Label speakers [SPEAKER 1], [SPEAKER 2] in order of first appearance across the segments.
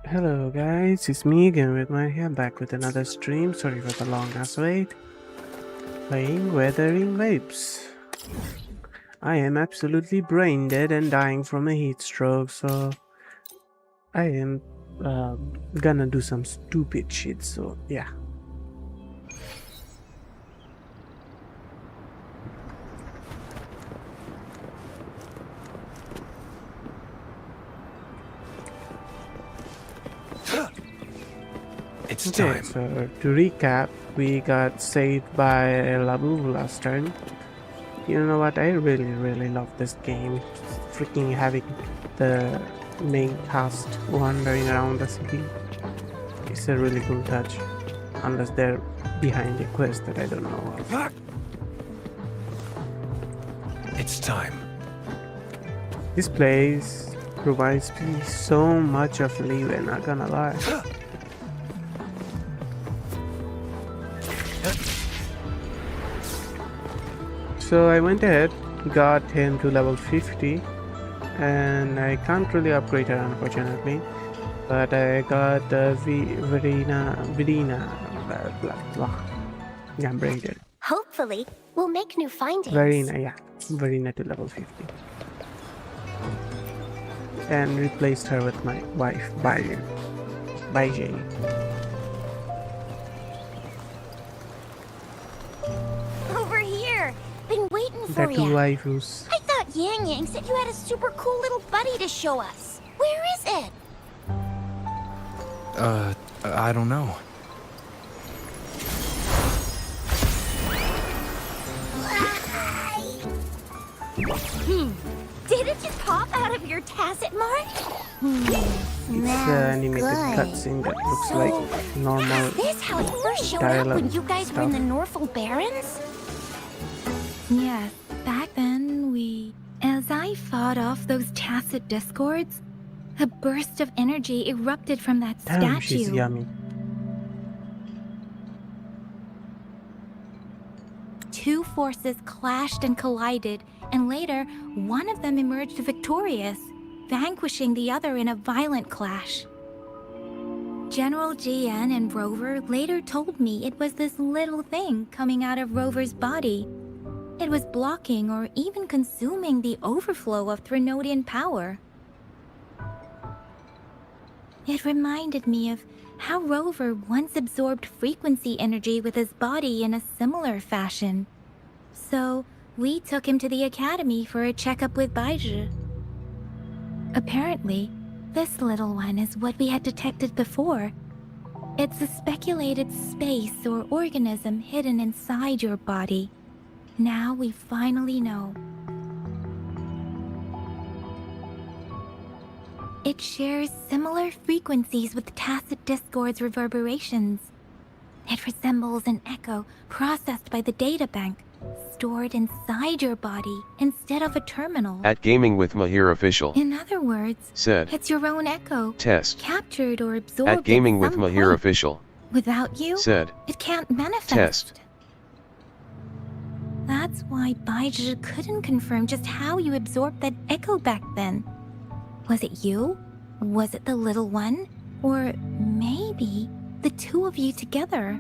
[SPEAKER 1] Hello guys, it's me again with my here back with another stream. Sorry for the long ass wait. Playing Wuthering Waves. I am absolutely brain dead and dying from a heat stroke, so I am gonna do some stupid shit. So yeah.
[SPEAKER 2] It's
[SPEAKER 1] Okay,
[SPEAKER 2] time.
[SPEAKER 1] so to recap, we got saved by Labu last turn. You know what? I really love this game. Freaking having the main cast wandering around the city. It's a really cool touch. Unless they're behind a quest that I don't know of.
[SPEAKER 2] It's time.
[SPEAKER 1] This place provides me so much of leeway, not gonna lie. So I went ahead, got him to level 50, and I can't really upgrade her unfortunately. But I got Verena, blah blah blah. Yeah, I'm braided.
[SPEAKER 3] Hopefully, we'll make new findings.
[SPEAKER 1] Verena to level 50. And replaced her with my wife, Baije.
[SPEAKER 3] Over here! Been waiting
[SPEAKER 1] The
[SPEAKER 3] for
[SPEAKER 1] two
[SPEAKER 3] you.
[SPEAKER 1] waifus.
[SPEAKER 3] I thought Yang Yang said you had a super cool little buddy to show us. Where is it?
[SPEAKER 2] I don't know.
[SPEAKER 3] Did it just pop out of your tacit mark?
[SPEAKER 1] It's an animated cutscene that looks like normal.
[SPEAKER 3] Is this how it first showed up
[SPEAKER 1] dialogue
[SPEAKER 3] when you guys were in the Norfolk Barrens?
[SPEAKER 4] Yes, back then as I fought off those tacit discords, a burst of energy erupted from that
[SPEAKER 1] Damn, she's
[SPEAKER 4] statue.
[SPEAKER 1] yummy.
[SPEAKER 4] Two forces clashed and collided, and later, one of them emerged victorious, vanquishing the other in a violent clash. General GN and Rover later told me it was this little thing coming out of Rover's body. It was blocking or even consuming the overflow of Threnodian power. It reminded me of how Rover once absorbed frequency energy with his body in a similar fashion. So, we took him to the academy for a checkup with Baizhi. Apparently, this little one is what we had detected before. It's a speculated space or organism hidden inside your body. Now we finally know. It shares similar frequencies with Tacit Discord's reverberations. It resembles an echo processed by the data bank, stored inside your body instead of a terminal.
[SPEAKER 5] At Gaming with Mahir Official.
[SPEAKER 4] In other words,
[SPEAKER 5] Said.
[SPEAKER 4] it's your own echo,
[SPEAKER 5] Test.
[SPEAKER 4] captured or absorbed
[SPEAKER 5] At Gaming
[SPEAKER 4] at
[SPEAKER 5] with
[SPEAKER 4] some
[SPEAKER 5] Mahir
[SPEAKER 4] point.
[SPEAKER 5] Official.
[SPEAKER 4] Without you,
[SPEAKER 5] Said.
[SPEAKER 4] it can't manifest.
[SPEAKER 5] Test.
[SPEAKER 4] That's why Baizhi couldn't confirm just how you absorbed that echo back then. Was it you? Was it the little one? Or maybe the two of you together?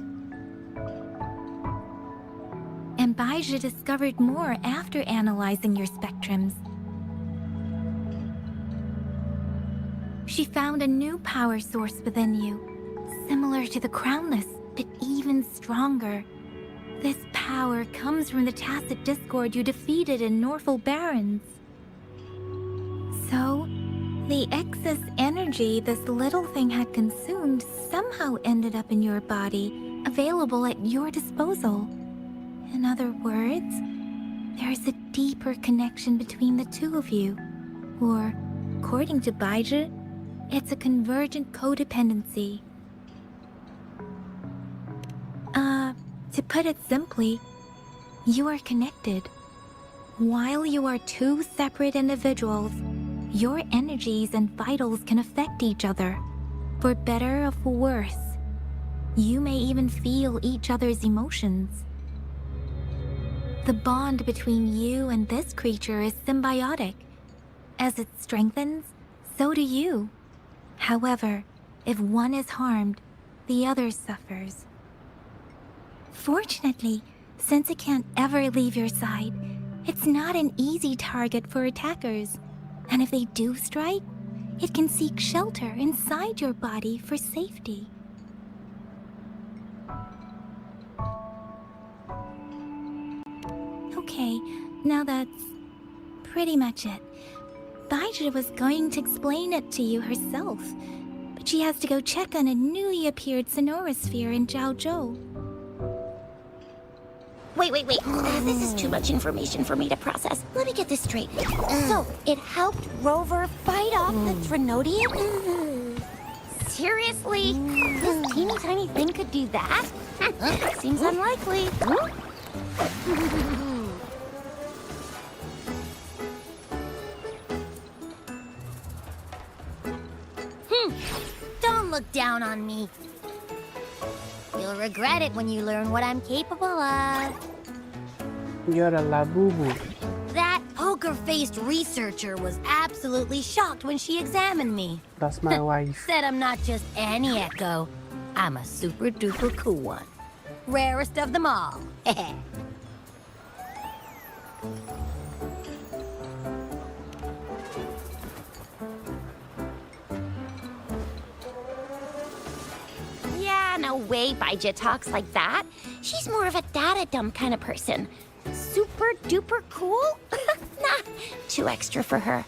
[SPEAKER 4] And Baizhi discovered more after analyzing your spectrums. She found a new power source within you, similar to the Crownless, but even stronger. This power comes from the Tacit Discord you defeated in Norfolk Barrens. So, the excess energy this little thing had consumed somehow ended up in your body, available at your disposal. In other words, there is a deeper connection between the two of you. Or, according to Baizhi, it's a convergent codependency. To put it simply, you are connected. While you are two separate individuals, your energies and vitals can affect each other, for better or for worse. You may even feel each other's emotions. The bond between you and this creature is symbiotic. As it strengthens, so do you. However, If one is harmed, the other suffers. Fortunately, since it can't ever leave your side, it's not an easy target for attackers. And if they do strike, it can seek shelter inside your body for safety. Okay, now that's pretty much it. Baija was going to explain it to you herself, but she has to go check on a newly appeared sonorosphere in Jiaozhou.
[SPEAKER 3] Wait. This is too much information for me to process. Let me get this straight. So, it helped Rover fight off the Trinodian? Seriously? This teeny tiny thing could do that? Seems unlikely. Don't look down on me. You'll regret it when you learn what I'm capable of.
[SPEAKER 1] You're a labubu.
[SPEAKER 3] That poker-faced researcher was absolutely shocked when she examined me.
[SPEAKER 1] That's my wife.
[SPEAKER 3] Said I'm not just any echo. I'm a super-duper cool one. Rarest of them all. Yeah, no way Baija talks like that. She's more of a data dump kind of person. Super duper cool? Nah, too extra for her.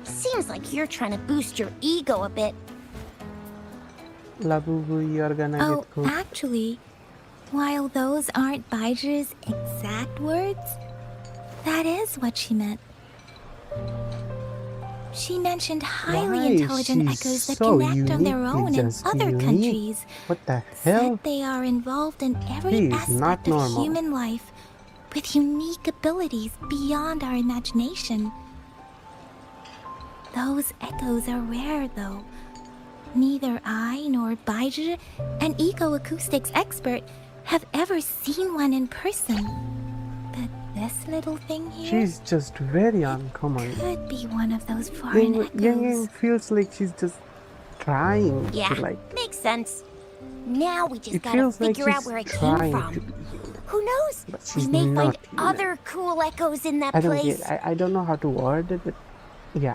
[SPEAKER 3] Seems like you're trying to boost your ego a bit.
[SPEAKER 1] Labubu, you're gonna
[SPEAKER 4] Oh,
[SPEAKER 1] get cooked.
[SPEAKER 4] actually, while those aren't Baija's exact words, that is what she meant. She mentioned highly
[SPEAKER 1] Why?
[SPEAKER 4] intelligent
[SPEAKER 1] She's
[SPEAKER 4] echoes that
[SPEAKER 1] so
[SPEAKER 4] connect on their
[SPEAKER 1] uniquely
[SPEAKER 4] own in
[SPEAKER 1] just
[SPEAKER 4] other
[SPEAKER 1] unique.
[SPEAKER 4] countries.
[SPEAKER 1] What the hell?
[SPEAKER 4] Said they are involved in every
[SPEAKER 1] He is
[SPEAKER 4] aspect
[SPEAKER 1] not
[SPEAKER 4] of
[SPEAKER 1] normal.
[SPEAKER 4] human life with unique abilities beyond our imagination. Those echoes are rare, though. Neither I nor Baija, an ecoacoustics expert, have ever seen one in person. But this little thing here
[SPEAKER 1] She's just very uncommon.
[SPEAKER 4] could be one of those foreign
[SPEAKER 1] Yang
[SPEAKER 4] echoes.
[SPEAKER 1] feels like she's just trying
[SPEAKER 3] Yeah,
[SPEAKER 1] to like.
[SPEAKER 3] makes sense. Now we just
[SPEAKER 1] It
[SPEAKER 3] gotta
[SPEAKER 1] feels like
[SPEAKER 3] figure out
[SPEAKER 1] she's
[SPEAKER 3] where it came
[SPEAKER 1] trying
[SPEAKER 3] from.
[SPEAKER 1] to be.
[SPEAKER 3] Who knows?
[SPEAKER 1] But
[SPEAKER 3] We
[SPEAKER 1] she's
[SPEAKER 3] may find
[SPEAKER 1] not, you know.
[SPEAKER 3] other cool echoes in that
[SPEAKER 1] I don't
[SPEAKER 3] place.
[SPEAKER 1] get. I don't know how to word it, but yeah.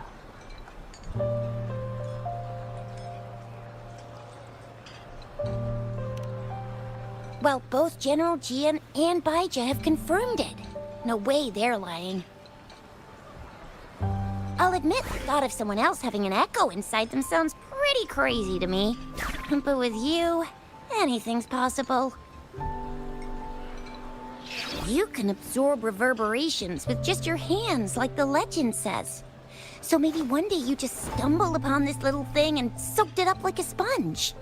[SPEAKER 3] Well, both General Jian and Baija have confirmed it. No way they're lying. I'll admit, the thought of someone else having an echo inside them sounds pretty crazy to me. But with you, anything's possible. You can absorb reverberations with just your hands, like the legend says. So maybe one day you just stumbled upon this little thing and soaked it up like a sponge.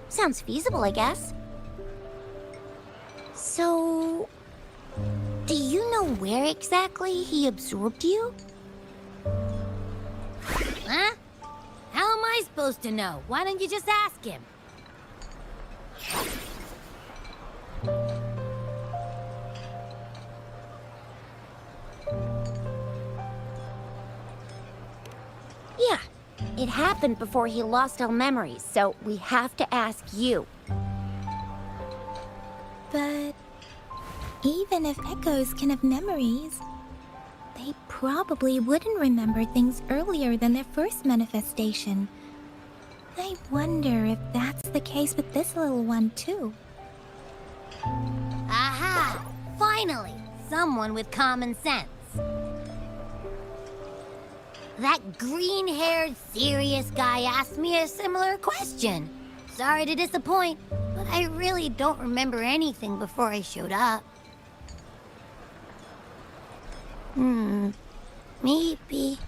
[SPEAKER 3] Sounds feasible, I guess. So, do you know where exactly he absorbed you? Huh? How am I supposed to know? Why don't you just ask him? Yeah, it happened before he lost all memories, so we have to ask you.
[SPEAKER 4] But even if echoes can have memories, they probably wouldn't remember things earlier than their first manifestation. I wonder if that's the case with this little one, too.
[SPEAKER 3] Aha! Finally, someone with common sense. That green-haired, serious guy asked me a similar question. Sorry to disappoint, but I really don't remember anything before I showed up. Maybe...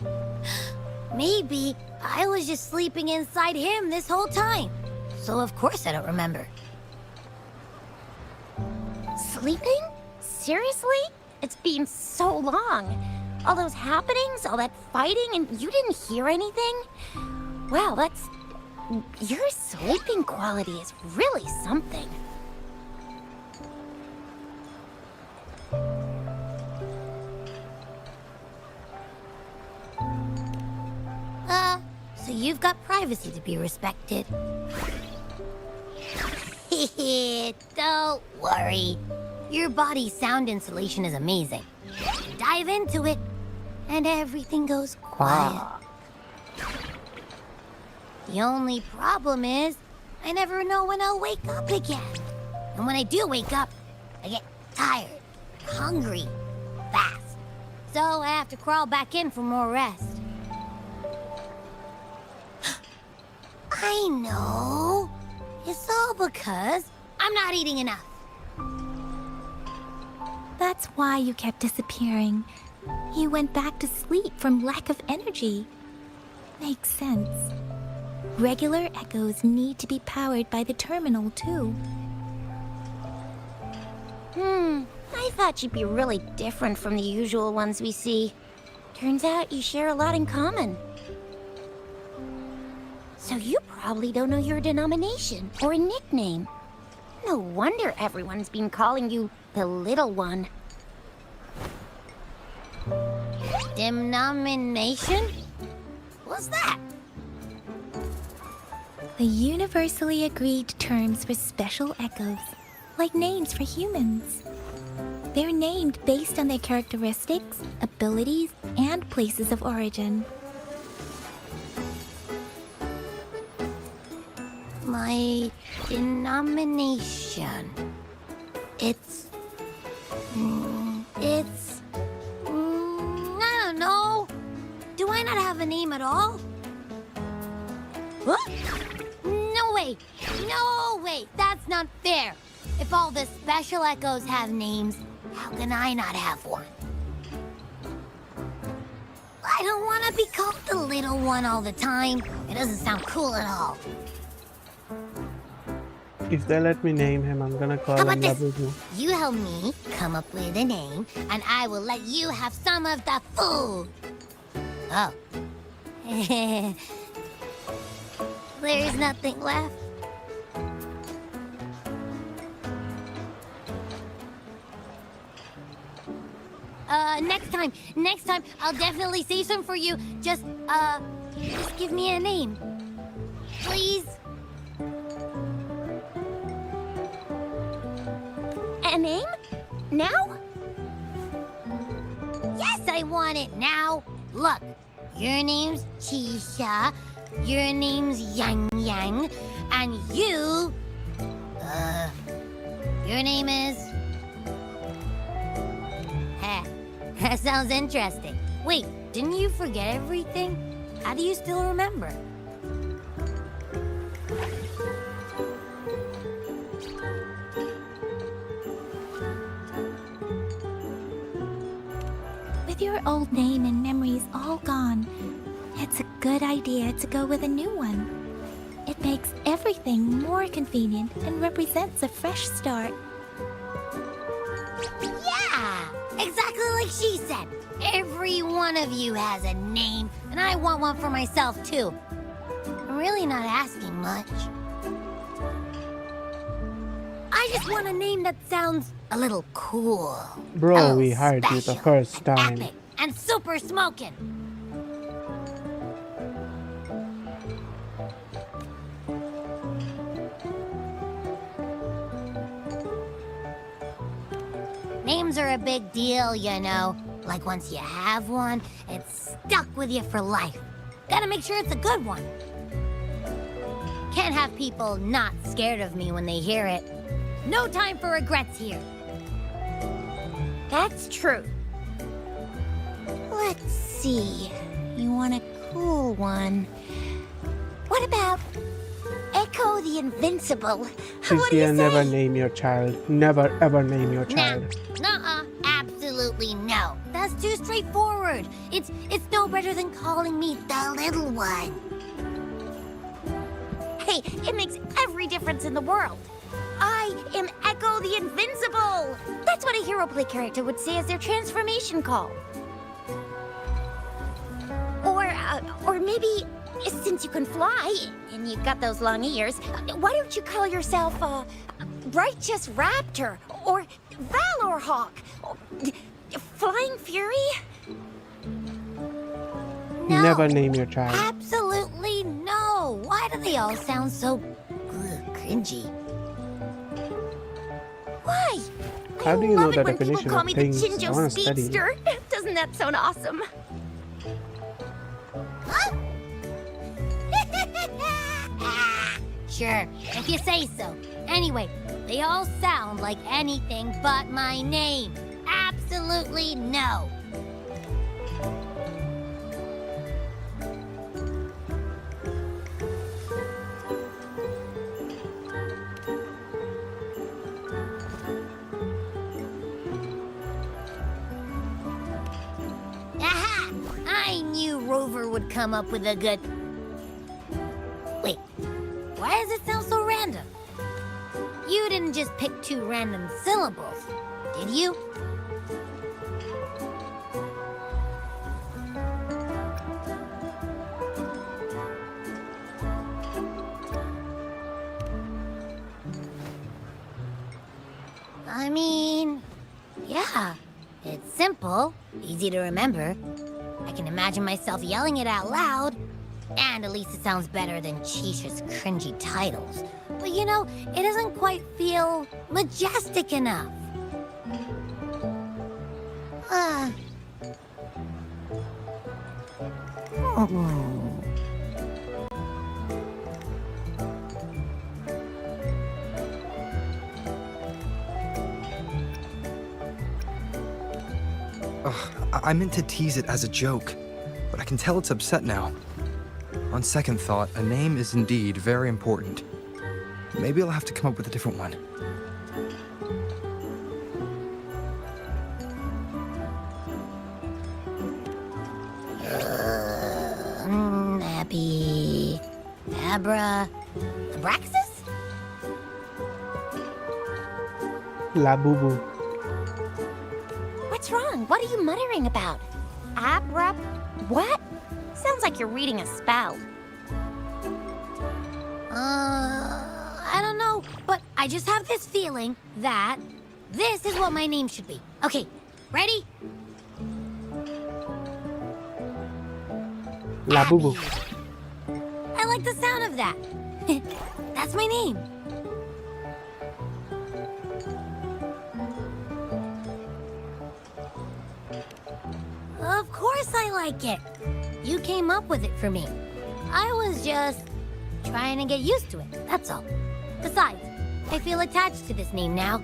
[SPEAKER 3] Maybe I was just sleeping inside him this whole time. So of course I don't remember. Sleeping? Seriously? It's been so long. All those happenings, all that fighting, and you didn't hear anything? Wow, that's... Your sleeping quality is really something. So you've got privacy to be respected. Don't worry. Your body's sound insulation is amazing. Dive into it, and everything goes quiet. The only problem is, I never know when I'll wake up again. And when I do wake up, I get tired, hungry, fast. So I have to crawl back in for more rest. I know. It's all because I'm not eating enough.
[SPEAKER 4] That's why you kept disappearing. You went back to sleep from lack of energy. Makes sense. Regular echoes need to be powered by the terminal, too.
[SPEAKER 3] I thought you'd be really different from the usual ones we see. Turns out you share a lot in common. So you probably don't know your denomination or a nickname. No wonder everyone's been calling you the Little One. Denomination? What's that?
[SPEAKER 4] The universally agreed terms for special echoes, like names for humans. They're named based on their characteristics, abilities, and places of origin.
[SPEAKER 3] My denomination. It's... I don't know. Do I not have a name at all? What? No way! No way! That's not fair! If all the special echoes have names, how can I not have one? I don't want to be called the Little One all the time. It doesn't sound cool at all.
[SPEAKER 1] If they let me name him, I'm gonna call
[SPEAKER 3] How
[SPEAKER 1] him
[SPEAKER 3] about this?
[SPEAKER 1] Labubu.
[SPEAKER 3] You help me come up with a name, and I will let you have some of the food. Oh. There's nothing left. Next time, I'll definitely save some for you. Just give me a name. Please? A name? Now? Yes, I want it now. Look, your name's Chisha, your name's Yang Yang, and your name is... Heh, that sounds interesting. Wait, didn't you forget everything? How do you still remember?
[SPEAKER 4] With your old name and memories all gone, it's a good idea to go with a new one. It makes everything more convenient and represents a fresh start.
[SPEAKER 3] Yeah! Exactly like she said. Every one of you has a name, and I want one for myself, too. I'm really not asking much. I just want a name that sounds a little cool.
[SPEAKER 1] Bro,
[SPEAKER 3] a little
[SPEAKER 1] we hired you the
[SPEAKER 3] special,
[SPEAKER 1] first
[SPEAKER 3] and
[SPEAKER 1] time.
[SPEAKER 3] epic, and super smoking. Names are a big deal, you know. Like once you have one, it's stuck with you for life. Gotta make sure it's a good one. Can't have people not scared of me when they hear it. No time for regrets here. That's true. Let's see. You want a cool one. What about Echo the Invincible? What do you
[SPEAKER 1] Cynthia,
[SPEAKER 3] say?
[SPEAKER 1] never name your child. Never ever name your child.
[SPEAKER 3] Nuh-uh. Absolutely no. That's too straightforward. It's no better than calling me the Little One. Hey, it makes every difference in the world. I am Echo the Invincible. That's what a hero play character would say as their transformation call. Or maybe, since you can fly and you've got those long ears, why don't you call yourself Righteous Raptor or Valor Hawk? Flying Fury? No,
[SPEAKER 1] Never name your child.
[SPEAKER 3] absolutely they all sound so cringy? Why?
[SPEAKER 1] How do you know
[SPEAKER 3] love
[SPEAKER 1] the
[SPEAKER 3] it when people
[SPEAKER 1] definition
[SPEAKER 3] call
[SPEAKER 1] of
[SPEAKER 3] me the
[SPEAKER 1] things? I
[SPEAKER 3] Chinjo
[SPEAKER 1] wanna study.
[SPEAKER 3] Speedster. Doesn't that sound awesome? Sure, if you say so. Anyway, they all sound like anything but my name. Absolutely no. Aha! I knew Rover would come up with a good... Wait, why does it sound so random? You didn't just pick two random syllables, did you? I mean, yeah, it's simple, easy to remember. I can imagine myself yelling it out loud, and at least it sounds better than Chisha's cringy titles. But you know, it doesn't quite feel majestic enough.
[SPEAKER 2] I meant to tease it as a joke, but I can tell it's upset now. On second thought, a name is indeed very important. Maybe I'll have to come up with a different one.
[SPEAKER 3] Abby... Abra... Abraxas?
[SPEAKER 1] Labubu.
[SPEAKER 3] What's wrong? What are you muttering about? Abra... what? Sounds like you're reading a spell. I don't know, but I just have this feeling that this is what my name should be. Okay, ready?
[SPEAKER 1] Labubu.
[SPEAKER 3] I like the sound of that. That's my name. Of course I like it. You came up with it for me. I was just trying to get used to it, that's all. Besides, I feel attached to this name now.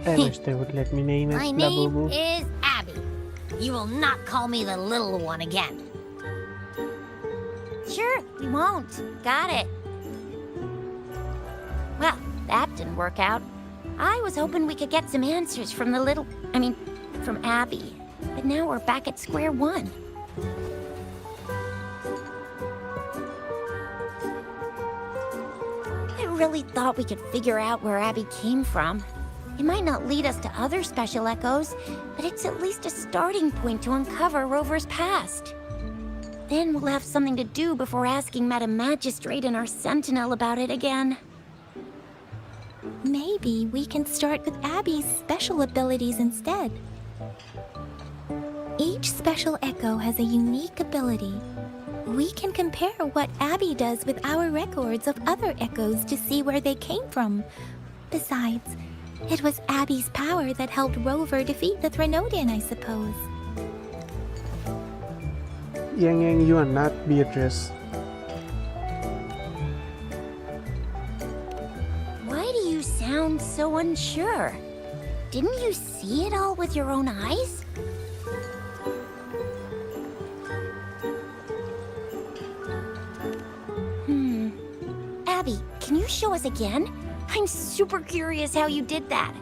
[SPEAKER 1] I wish they would let me name it
[SPEAKER 3] My name
[SPEAKER 1] Labubu.
[SPEAKER 3] is Abby. You will not call me the little one again. Sure, we won't. Got it. Well, that didn't work out. I was hoping we could get some answers from from Abby. But now we're back at square one. I really thought we could figure out where Abby came from. It might not lead us to other special echoes, but it's at least a starting point to uncover Rover's past. Then we'll have something to do before asking Madam Magistrate and our Sentinel about it again.
[SPEAKER 4] Maybe we can start with Abby's special abilities instead. Each special echo has a unique ability. We can compare what Abby does with our records of other echoes to see where they came from. Besides, it was Abby's power that helped Rover defeat the Threnodian, I suppose.
[SPEAKER 1] Yang, you are not Beatrice.
[SPEAKER 3] Why do you sound so unsure? Didn't you see it all with your own eyes? Abby, can you show us again? I'm super curious how you did that.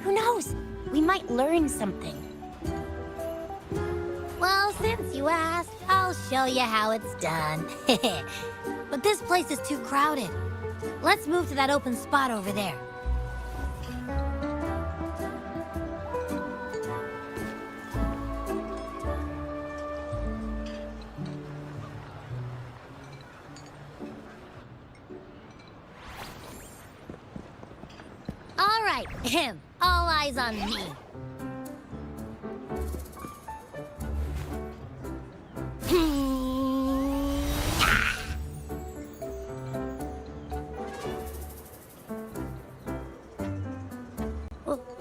[SPEAKER 3] Who knows? We might learn something. Well, since you asked, I'll show you how it's done. But this place is too crowded. Let's move to that open spot over there. All right, all eyes on me.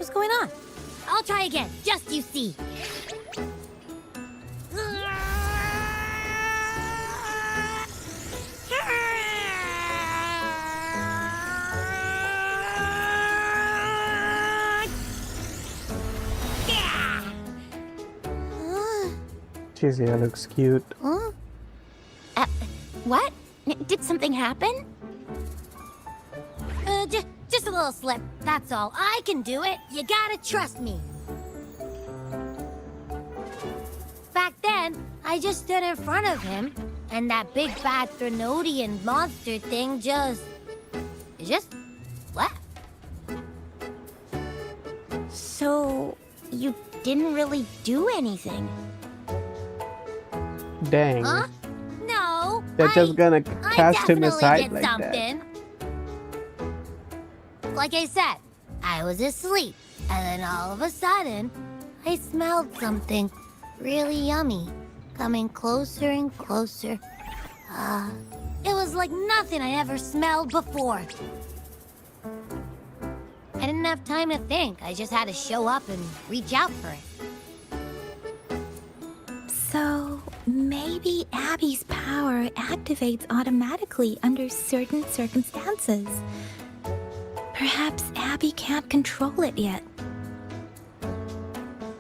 [SPEAKER 3] What's going on? I'll try again, just you see.
[SPEAKER 1] Chizia looks cute.
[SPEAKER 3] Huh? What? Did something happen? Just a little slip, that's all. I can do it. You gotta trust me. Back then, I just stood in front of him, and that big bad Threnodian monster thing just left. So, you didn't really do anything?
[SPEAKER 1] Dang.
[SPEAKER 3] Huh? No.
[SPEAKER 1] They're just gonna
[SPEAKER 3] I
[SPEAKER 1] cast him
[SPEAKER 3] definitely
[SPEAKER 1] aside
[SPEAKER 3] did
[SPEAKER 1] like that.
[SPEAKER 3] something. Like I said, I was asleep, and then all of a sudden, I smelled something really yummy, coming closer and closer. It was like nothing I ever smelled before. I didn't have time to think. I just had to show up and reach out for it.
[SPEAKER 4] So, maybe Abby's power activates automatically under certain circumstances. Perhaps Abby can't control it yet.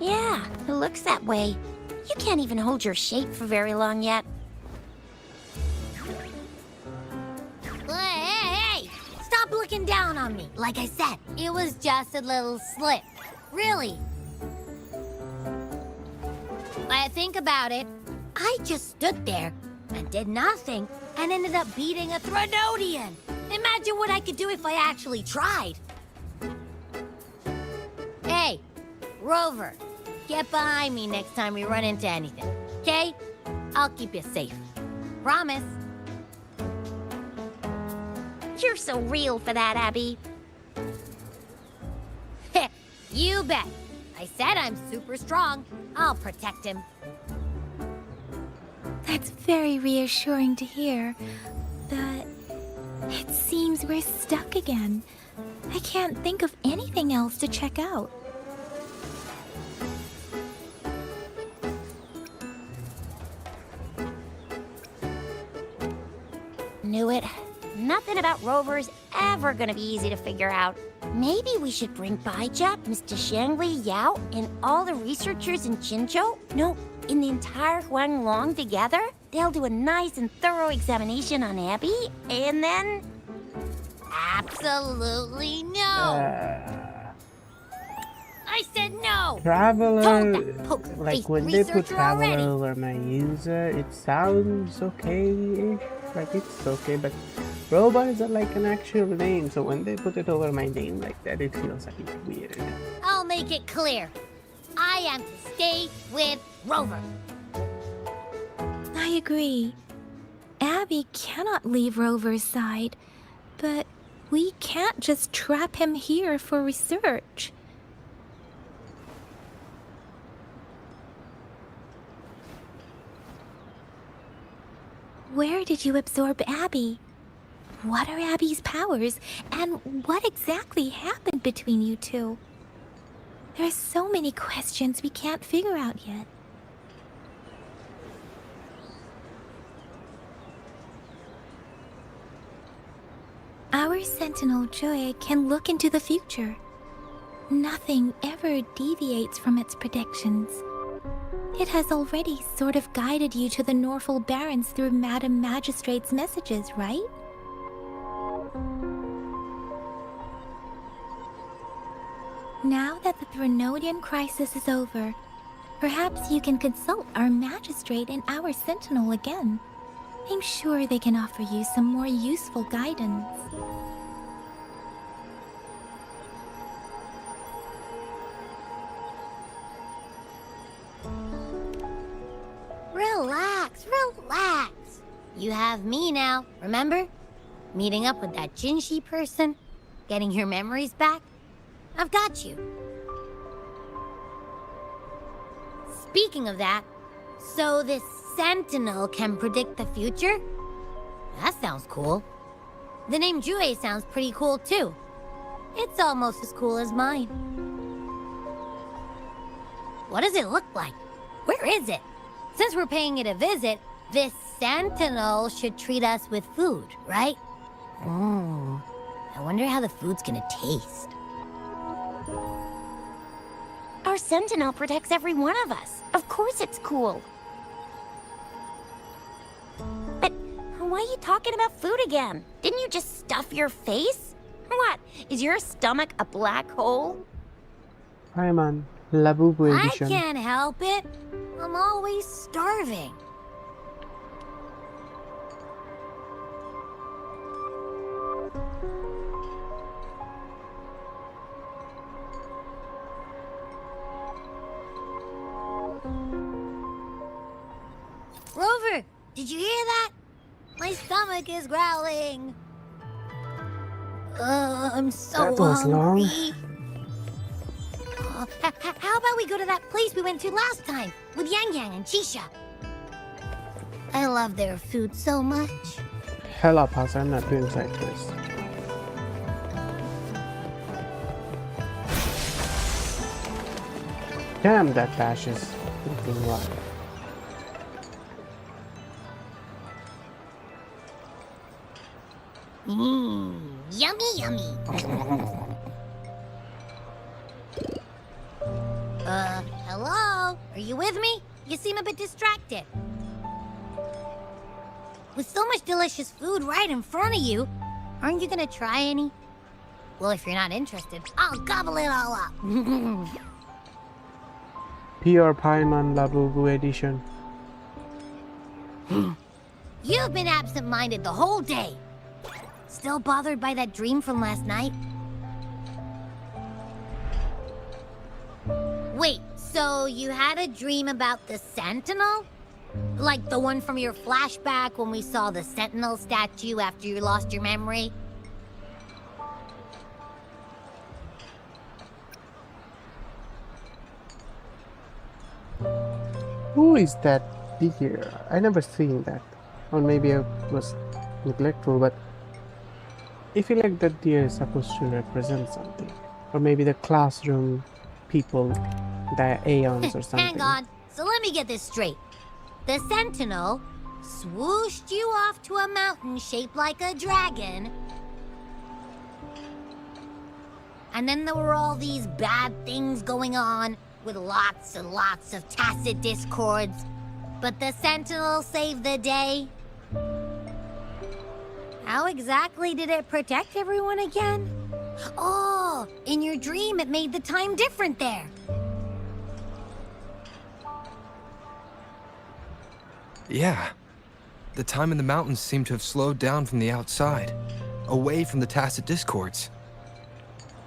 [SPEAKER 3] Yeah, it looks that way. You can't even hold your shape for very long yet. Hey! Stop looking down on me. Like I said, it was just a little slip. Really. When I think about it, I just stood there and did nothing and ended up beating a Threnodian. Imagine what I could do if I actually tried. Hey, Rover, get behind me next time we run into anything, okay? I'll keep you safe. Promise. You're so real for that, Abby. You bet. I said I'm super strong. I'll protect him.
[SPEAKER 4] That's very reassuring to hear, but it seems we're stuck again. I can't think of anything else to check out.
[SPEAKER 3] Knew it. Nothing about Rover's ever gonna be easy to figure out. Maybe we should bring Baijia, Mr. Shangli, Yao, and all the researchers in Jinzhou? No, in the entire Huanglong together? They'll do a nice and thorough examination on Abby, and then... Absolutely no! I said no!
[SPEAKER 1] Traveler,
[SPEAKER 3] Told that poker-faced
[SPEAKER 1] like when they put
[SPEAKER 3] researcher
[SPEAKER 1] Traveler
[SPEAKER 3] already.
[SPEAKER 1] over my user, it sounds okay-ish. Like it's okay, but Robot is like an actual name, so when they put it over my name like that, it feels a bit weird.
[SPEAKER 3] I'll make it clear. I am to stay with Rover.
[SPEAKER 4] I agree. Abby cannot leave Rover's side, but we can't just trap him here for research. Where did you absorb Abby? What are Abby's powers, and what exactly happened between you two? There are so many questions we can't figure out yet. Our Sentinel Joy can look into the future. Nothing ever deviates from its predictions. It has already sort of guided you to the Norfolk Barrens through Madam Magistrate's messages, right? Now that the Threnodian crisis is over, perhaps you can consult our Magistrate and our Sentinel again. I'm sure they can offer you some more useful guidance.
[SPEAKER 3] Relax, relax. You have me now, remember? Meeting up with that Jinshi person, getting your memories back. I've got you. Speaking of that, so this Sentinel can predict the future? That sounds cool. The name Jue sounds pretty cool too. It's almost as cool as mine. What does it look like? Where is it? Since we're paying it a visit, this sentinel should treat us with food, right? I wonder how the food's gonna taste. Our sentinel protects every one of us. Of course it's cool. But why are you talking about food again? Didn't you just stuff your face? What? Is your stomach a black hole?
[SPEAKER 1] Paimon Labubu
[SPEAKER 3] I
[SPEAKER 1] edition.
[SPEAKER 3] can't help it. I'm always starving. Rover, did you hear that? My stomach is growling. I'm so
[SPEAKER 1] That was long.
[SPEAKER 3] hungry. How about we go to that place we went to last time with Yang Yang and Chisha? I love their food so much.
[SPEAKER 1] Hella pass, I'm not doing side quests. Damn, that dash is freaking wild.
[SPEAKER 3] Yummy, yummy. Hello? Are you with me? You seem a bit distracted. With so much delicious food right in front of you, aren't you gonna try any? Well, if you're not interested, I'll gobble it all up.
[SPEAKER 1] Pure Paimon Labubu edition.
[SPEAKER 3] You've been absent-minded the whole day. Still bothered by that dream from last night? Wait, so you had a dream about the Sentinel? Like the one from your flashback when we saw the Sentinel statue after you lost your memory?
[SPEAKER 1] Who is that deer? I never seen that. Or maybe I was neglectful, but I feel like that deer is supposed to represent something. Or maybe the classroom people, the Aeons or something.
[SPEAKER 3] Hang on, so let me get this straight. The Sentinel swooshed you off to a mountain shaped like a dragon. And then there were all these bad things going on, with lots and lots of tacit discords. But the Sentinel saved the day. How exactly did it protect everyone again? Oh, in your dream it made the time different there.
[SPEAKER 2] Yeah. The time in the mountains seemed to have slowed down from the outside, away from the tacit discords.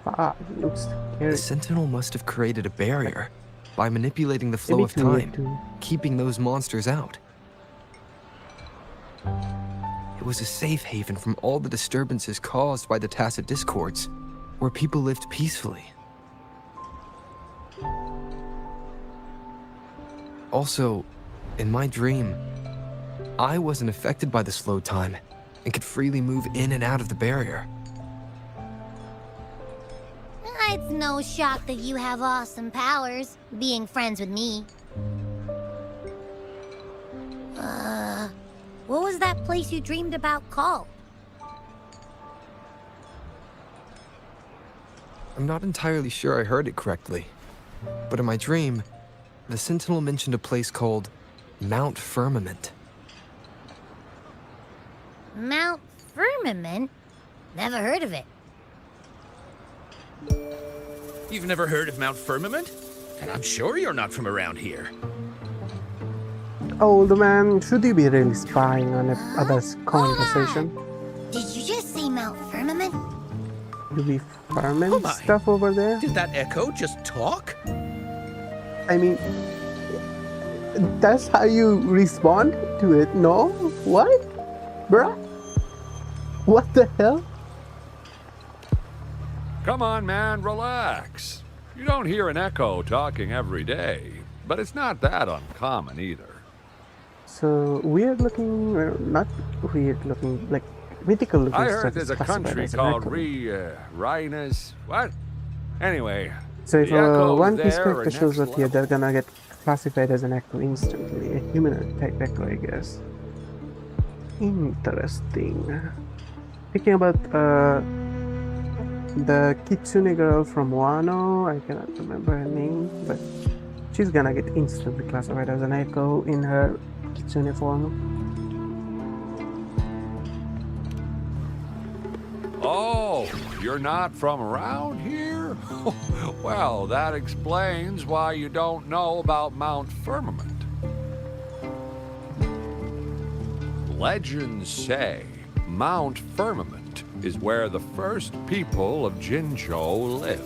[SPEAKER 1] Ah, it looks scary.
[SPEAKER 2] The Sentinel must have created a barrier by manipulating the flow
[SPEAKER 1] Maybe
[SPEAKER 2] of
[SPEAKER 1] too late
[SPEAKER 2] time,
[SPEAKER 1] to-
[SPEAKER 2] keeping those monsters out. It was a safe haven from all the disturbances caused by the tacit discords, where people lived peacefully. Also, in my dream, I wasn't affected by the slow time and could freely move in and out of the barrier.
[SPEAKER 3] It's no shock that you have awesome powers, being friends with me. What was that place you dreamed about called?
[SPEAKER 2] I'm not entirely sure I heard it correctly, but in my dream, the Sentinel mentioned a place called Mount Firmament.
[SPEAKER 3] Mount Firmament? Never heard of it.
[SPEAKER 6] You've never heard of Mount Firmament? And I'm sure you're not from around here.
[SPEAKER 1] Old man, should you be really spying on others' conversation?
[SPEAKER 3] Did you just say Mount Firmament?
[SPEAKER 1] Do we ferment
[SPEAKER 6] Oh my.
[SPEAKER 1] stuff over there?
[SPEAKER 6] Did that echo just talk?
[SPEAKER 1] I mean, that's how you respond to it, no? What? Bruh? What the hell?
[SPEAKER 7] Come on, man, relax. You don't hear an echo talking every day, but it's not that uncommon either.
[SPEAKER 1] So, weird looking, not weird looking, like mythical looking
[SPEAKER 7] I
[SPEAKER 1] stuff
[SPEAKER 7] heard
[SPEAKER 1] is
[SPEAKER 7] there's a
[SPEAKER 1] classified
[SPEAKER 7] country
[SPEAKER 1] as an
[SPEAKER 7] called
[SPEAKER 1] echo.
[SPEAKER 7] Rhinus. What? Anyway,
[SPEAKER 1] So if
[SPEAKER 7] The echoes
[SPEAKER 1] One Piece
[SPEAKER 7] there
[SPEAKER 1] character
[SPEAKER 7] are
[SPEAKER 1] shows
[SPEAKER 7] next
[SPEAKER 1] up here, they're
[SPEAKER 7] level.
[SPEAKER 1] gonna get classified as an echo instantly. A humanoid type echo, I guess. Interesting. Thinking about the Kitsune girl from Wano, I cannot remember her name, but she's gonna get instantly classified as an echo in her Kitsune form.
[SPEAKER 7] Oh, you're not from around here? Well, that explains why you don't know about Mount Firmament. Legends say Mount Firmament is where the first people of Jinzhou lived.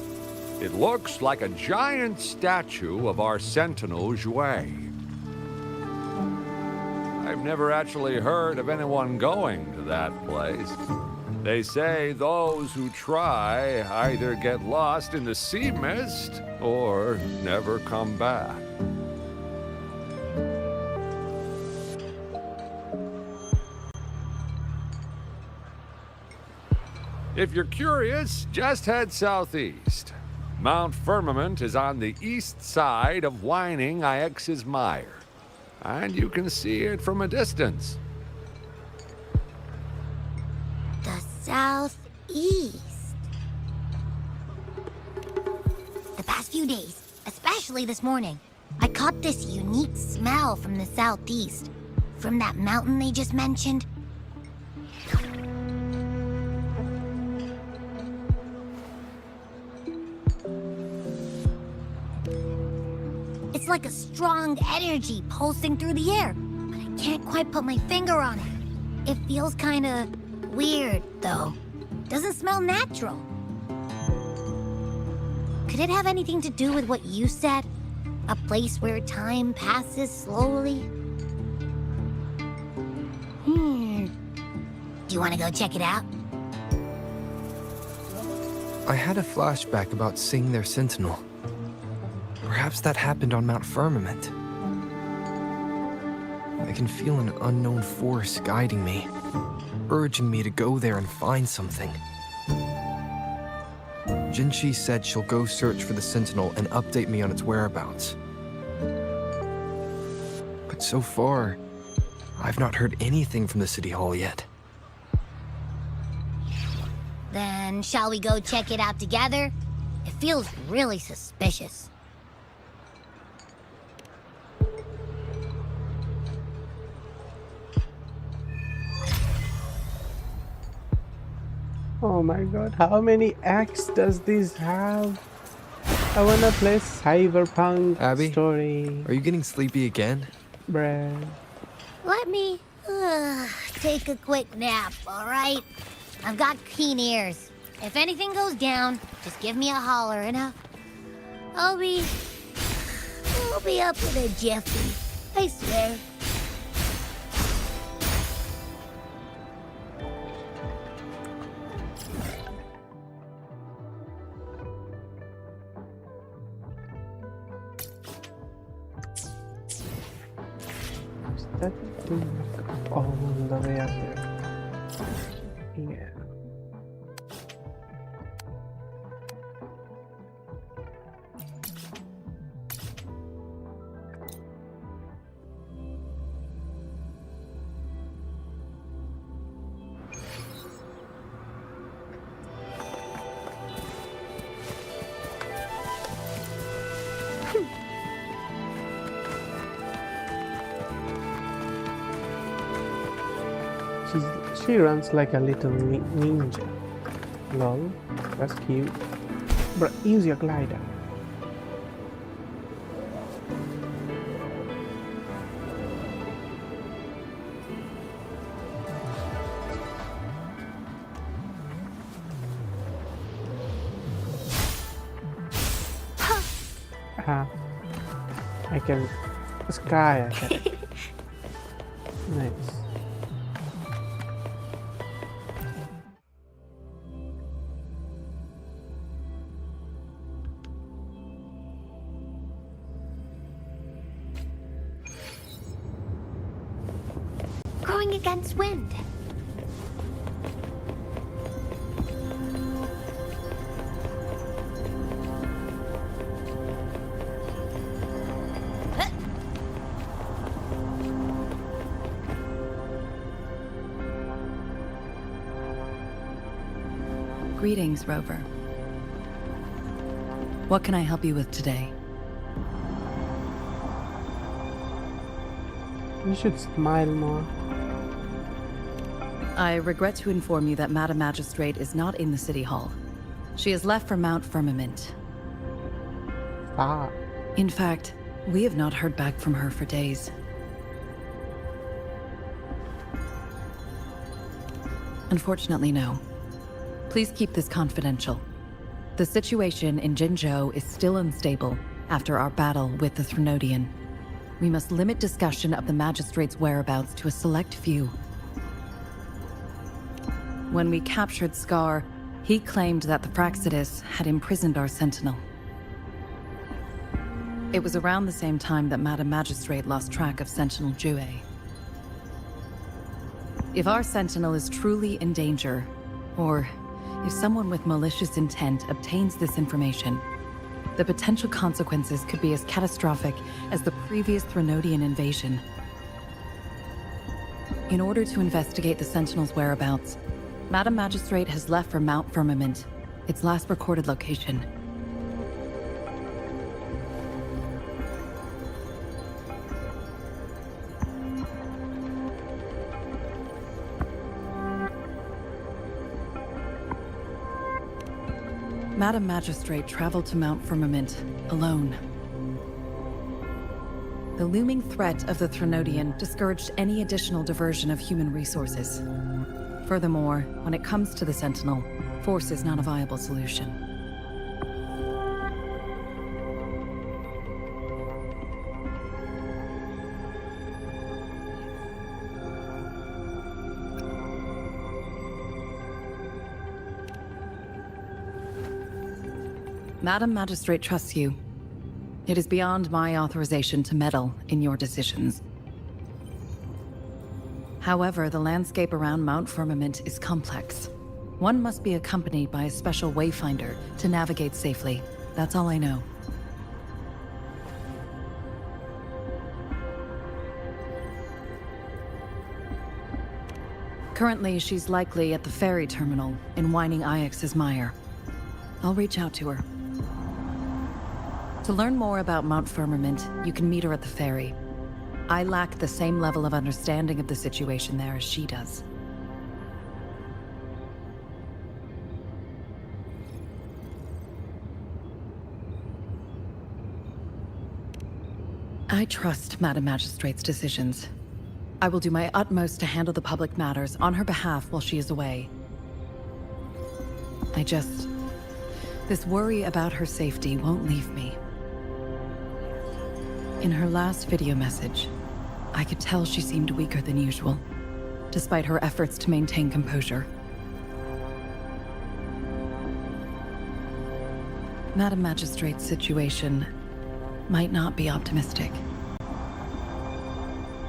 [SPEAKER 7] It looks like a giant statue of our sentinel Jue. I've never actually heard of anyone going to that place. They say those who try either get lost in the sea mist or never come back. If you're curious, just head southeast. Mount Firmament is on the east side of Whining Ix's Mire, and you can see it from a distance.
[SPEAKER 3] The southeast. The past few days, especially this morning, I caught this unique smell from the southeast. From that mountain they just mentioned. It's like a strong energy pulsing through the air, but I can't quite put my finger on it. It feels kinda weird, though. Doesn't smell natural. Could it have anything to do with what you said? A place where time passes slowly? Do you want to go check it out?
[SPEAKER 2] I had a flashback about seeing their sentinel. Perhaps that happened on Mount Firmament. I can feel an unknown force guiding me, urging me to go there and find something. Jinchi said she'll go search for the sentinel and update me on its whereabouts. But so far, I've not heard anything from the City Hall yet.
[SPEAKER 3] Then shall we go check it out together? It feels really suspicious.
[SPEAKER 1] Oh my god, how many acts does this have? I wanna play Cyberpunk
[SPEAKER 2] Abby?
[SPEAKER 1] story.
[SPEAKER 2] Are you getting sleepy again?
[SPEAKER 1] Bruh.
[SPEAKER 3] Let me take a quick nap, all right? I've got keen ears. If anything goes down, just give me a holler and I'll be up with a jiffy. I swear.
[SPEAKER 1] That thing all the way up there. Yeah. She runs like a little ninja. Lol, that's cute. Bruh, use your glider. I can sky attack. Nice.
[SPEAKER 3] Going against wind.
[SPEAKER 8] Greetings, Rover. What can I help you with today?
[SPEAKER 1] You should smile more.
[SPEAKER 8] I regret to inform you that Madam Magistrate is not in the City Hall. She has left for Mount Firmament.
[SPEAKER 1] Ah.
[SPEAKER 8] In fact, we have not heard back from her for days. Unfortunately, no. Please keep this confidential. The situation in Jinzhou is still unstable after our battle with the Threnodian. We must limit discussion of the Magistrate's whereabouts to a select few. When we captured Scar, he claimed that the Praxidus had imprisoned our Sentinel. It was around the same time that Madam Magistrate lost track of Sentinel Jue. If our Sentinel is truly in danger, or if someone with malicious intent obtains this information, the potential consequences could be as catastrophic as the previous Threnodian invasion. In order to investigate the Sentinel's whereabouts, Madam Magistrate has left for Mount Firmament, its last recorded location. Madam Magistrate traveled to Mount Firmament alone. The looming threat of the Threnodian discouraged any additional diversion of human resources. Furthermore, when it comes to the Sentinel, force is not a viable solution. Madam Magistrate trusts you. It is beyond my authorization to meddle in your decisions. However, the landscape around Mount Firmament is complex. One must be accompanied by a special wayfinder to navigate safely. That's all I know. Currently, she's likely at the ferry terminal in Whining Ix's Mire. I'll reach out to her. To learn more about Mount Firmament, you can meet her at the ferry. I lack the same level of understanding of the situation there as she does. I trust Madam Magistrate's decisions. I will do my utmost to handle the public matters on her behalf while she is away. This worry about her safety won't leave me. In her last video message, I could tell she seemed weaker than usual, despite her efforts to maintain composure. Madam Magistrate's situation might not be optimistic.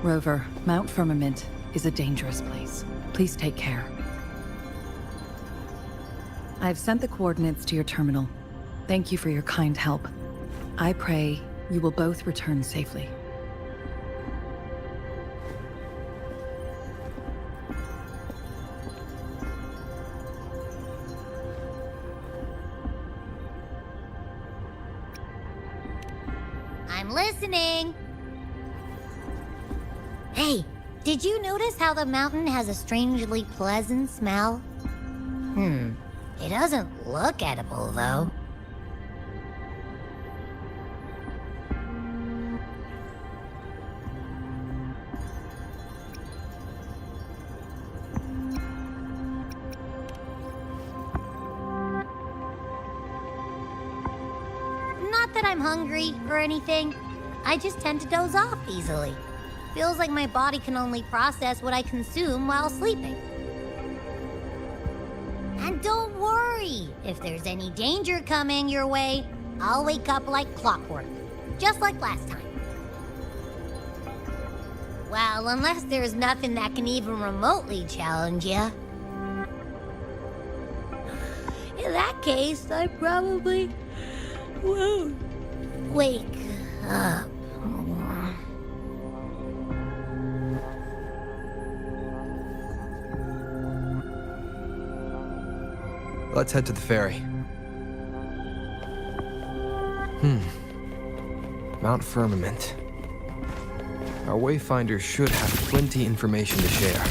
[SPEAKER 8] Rover, Mount Firmament is a dangerous place. Please take care. I've sent the coordinates to your terminal. Thank you for your kind help. I pray you will both return safely.
[SPEAKER 3] I'm listening. Hey, did you notice how the mountain has a strangely pleasant smell? It doesn't look edible, though. Not that I'm hungry or anything. I just tend to doze off easily. Feels like my body can only process what I consume while sleeping. And don't worry, if there's any danger coming your way, I'll wake up like clockwork, just like last time. Well, unless there's nothing that can even remotely challenge you. In that case, I probably won't wake up.
[SPEAKER 2] Let's head to the ferry. Mount Firmament. Our Wayfinder should have plenty information to share.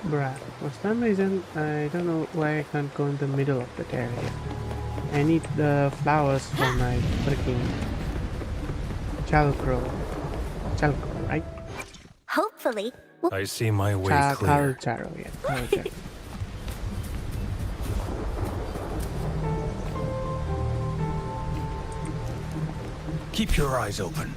[SPEAKER 1] Bruh, for some reason, I don't know why I can't go in the middle of that area. I need the flowers for my freaking Chalcro, right?
[SPEAKER 3] Hopefully,
[SPEAKER 9] I see my way clear.
[SPEAKER 1] Calcharo, yeah, Calcharo.
[SPEAKER 9] Keep your eyes open.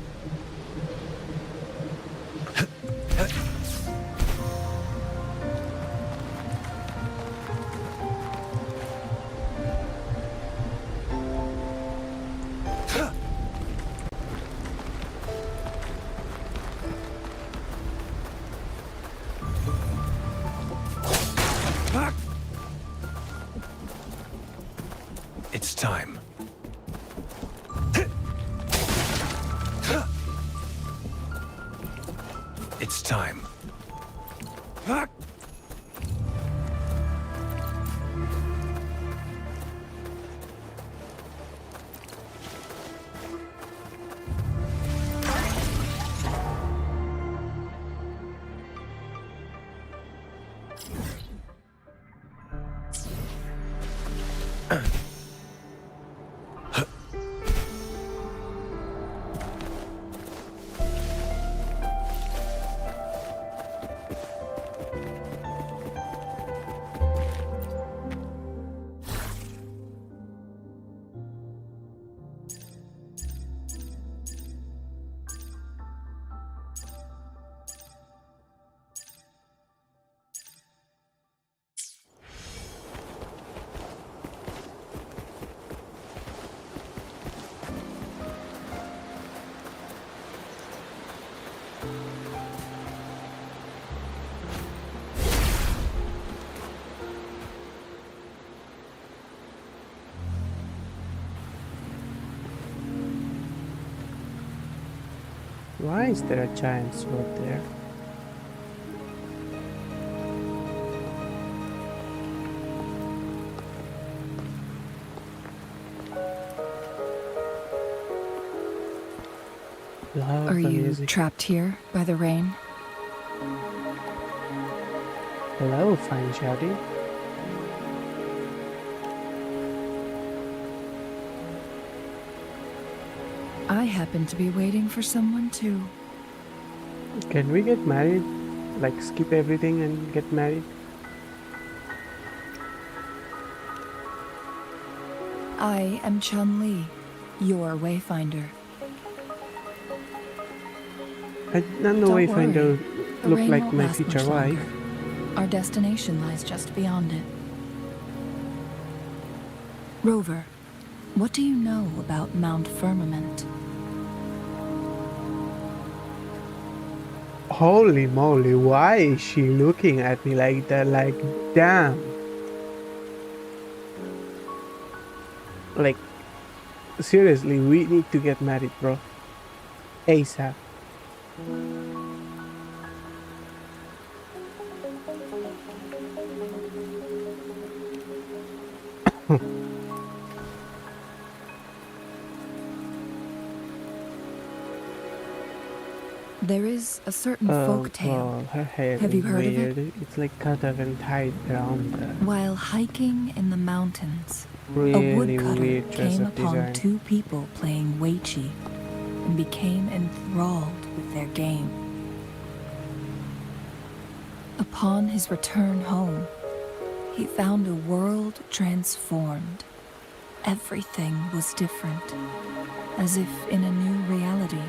[SPEAKER 9] It's time. It's time.
[SPEAKER 1] Why is there a giant sword there? Love
[SPEAKER 8] Are
[SPEAKER 1] the
[SPEAKER 8] you
[SPEAKER 1] music.
[SPEAKER 8] trapped here by the rain?
[SPEAKER 1] Hello, fine shouty.
[SPEAKER 8] I happen to be waiting for someone too.
[SPEAKER 1] Can we get married? Like skip everything and get married?
[SPEAKER 8] I am Chun-Li, your Wayfinder.
[SPEAKER 1] None the
[SPEAKER 8] Don't
[SPEAKER 1] Wayfinder
[SPEAKER 8] worry, the
[SPEAKER 1] look
[SPEAKER 8] rain
[SPEAKER 1] like
[SPEAKER 8] won't
[SPEAKER 1] my
[SPEAKER 8] last
[SPEAKER 1] future
[SPEAKER 8] much
[SPEAKER 1] wife.
[SPEAKER 8] longer. Our destination lies just beyond it. Rover, what do you know about Mount Firmament?
[SPEAKER 1] Holy moly, why is she looking at me like that? Like, damn. Like, seriously, we need to get married, bro. ASAP.
[SPEAKER 8] There is a certain
[SPEAKER 1] Oh,
[SPEAKER 8] folk tale.
[SPEAKER 1] well, her hair
[SPEAKER 8] Have
[SPEAKER 1] is
[SPEAKER 8] you heard of it?
[SPEAKER 1] weird. It's like cut off and tied around her.
[SPEAKER 8] While hiking in the mountains, a
[SPEAKER 1] Really
[SPEAKER 8] woodcutter
[SPEAKER 1] weird dress
[SPEAKER 8] came
[SPEAKER 1] up
[SPEAKER 8] upon
[SPEAKER 1] design.
[SPEAKER 8] 2 people playing Weiqi and became enthralled with their game. Upon his return home, he found a world transformed. Everything was different, as if in a new reality.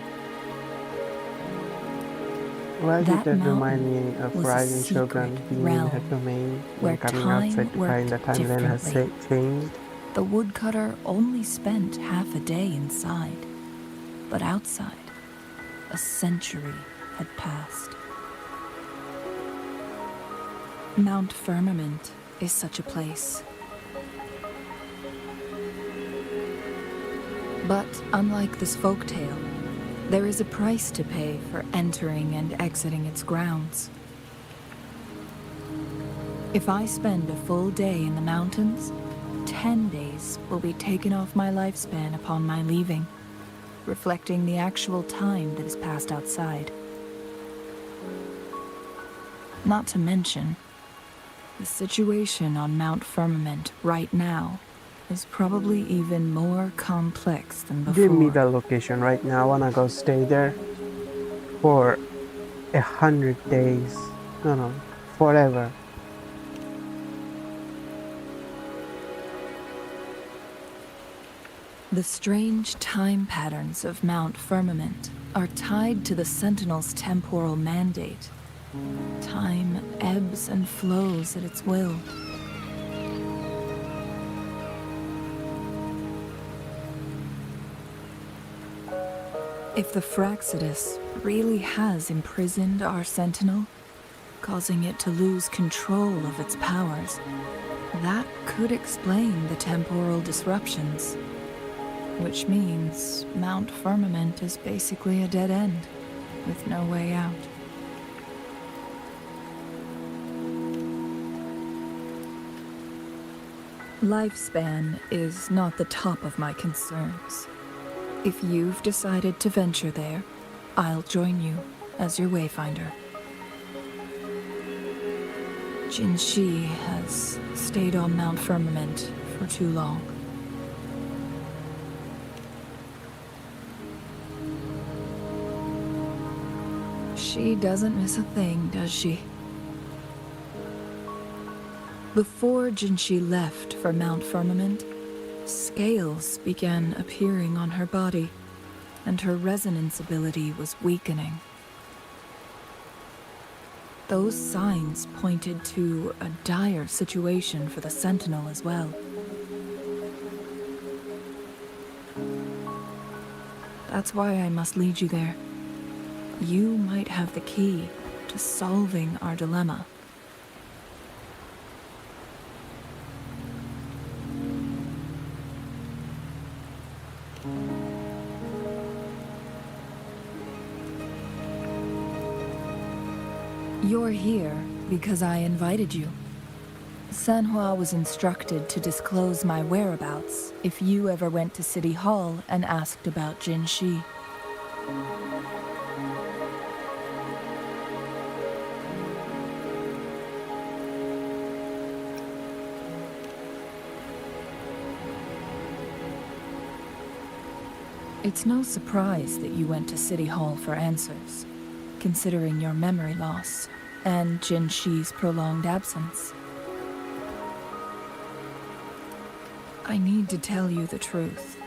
[SPEAKER 1] Why did
[SPEAKER 8] That
[SPEAKER 1] that remind
[SPEAKER 8] mountain
[SPEAKER 1] me of
[SPEAKER 8] was a
[SPEAKER 1] Rising Shogun
[SPEAKER 8] secret
[SPEAKER 1] being in her
[SPEAKER 8] realm
[SPEAKER 1] domain
[SPEAKER 8] where
[SPEAKER 1] and coming
[SPEAKER 8] time
[SPEAKER 1] outside to find the
[SPEAKER 8] worked
[SPEAKER 1] timeline has
[SPEAKER 8] differently.
[SPEAKER 1] changed?
[SPEAKER 8] The woodcutter only spent half a day inside, but outside, a century had passed. Mount Firmament is such a place. But unlike this folktale, there is a price to pay for entering and exiting its grounds. If I spend a full day in the mountains, 10 days will be taken off my lifespan upon my leaving, reflecting the actual time that is passed outside. Not to mention, the situation on Mount Firmament right now is probably even more complex than before.
[SPEAKER 1] Give me the location right now. I wanna go stay there for 100 days. No, forever.
[SPEAKER 8] The strange time patterns of Mount Firmament are tied to the Sentinel's temporal mandate. Time ebbs and flows at its will. If the Fraxidus really has imprisoned our Sentinel, causing it to lose control of its powers, that could explain the temporal disruptions. Which means Mount Firmament is basically a dead end, with no way out. Lifespan is not the top of my concerns. If you've decided to venture there, I'll join you as your wayfinder. Jinshi has stayed on Mount Firmament for too long. She doesn't miss a thing, does she? Before Jinshi left for Mount Firmament, scales began appearing on her body, and her resonance ability was weakening. Those signs pointed to a dire situation for the Sentinel as well. That's why I must lead you there. You might have the key to solving our dilemma. You're here because I invited you. Sanhua was instructed to disclose my whereabouts if you ever went to City Hall and asked about Jinshi. It's no surprise that you went to City Hall for answers, considering your memory loss and Jinshi's prolonged absence. I need to tell you the truth,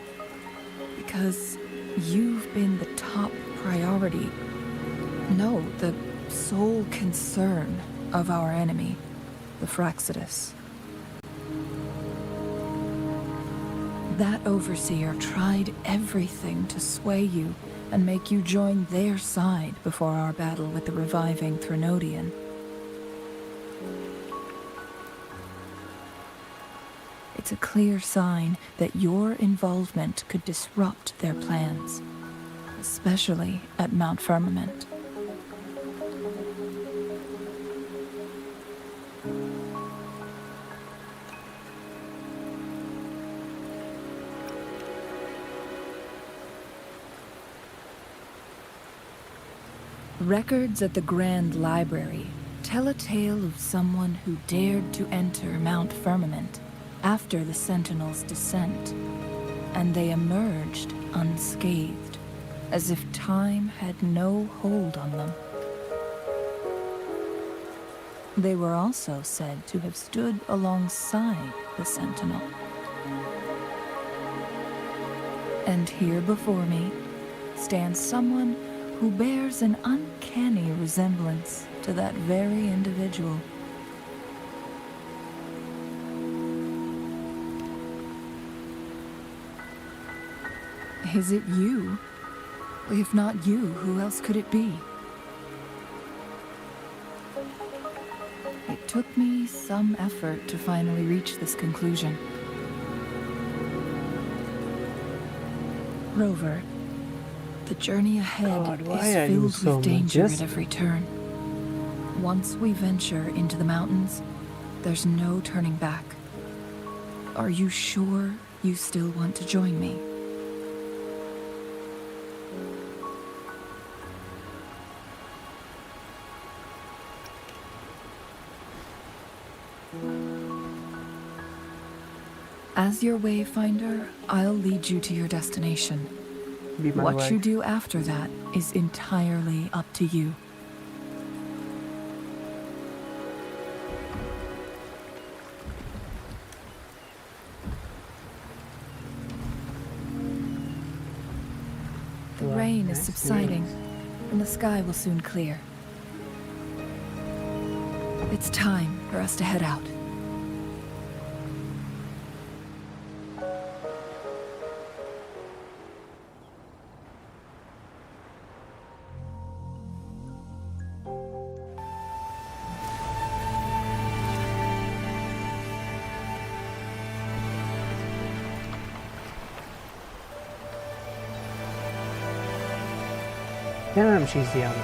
[SPEAKER 8] because you've been the top priority, no, the sole concern of our enemy, the Fraxidus. That overseer tried everything to sway you and make you join their side before our battle with the reviving Threnodian. It's a clear sign that your involvement could disrupt their plans, especially at Mount Firmament. Records at the Grand Library tell a tale of someone who dared to enter Mount Firmament after the Sentinels' descent, and they emerged unscathed, as if time had no hold on them. They were also said to have stood alongside the Sentinel. And here before me stands someone who bears an uncanny resemblance to that very individual. Is it you? If not you, who else could it be? It took me some effort to finally reach this conclusion. Rover, the journey ahead is filled with danger at every turn. Once we venture into the mountains, there's no turning back. Are you sure you still want to join me? As your wayfinder, I'll lead you to your destination. What you do after that is entirely up to you. The rain is subsiding, and the sky will soon clear. It's time for us to head out.
[SPEAKER 1] Damn, she's young.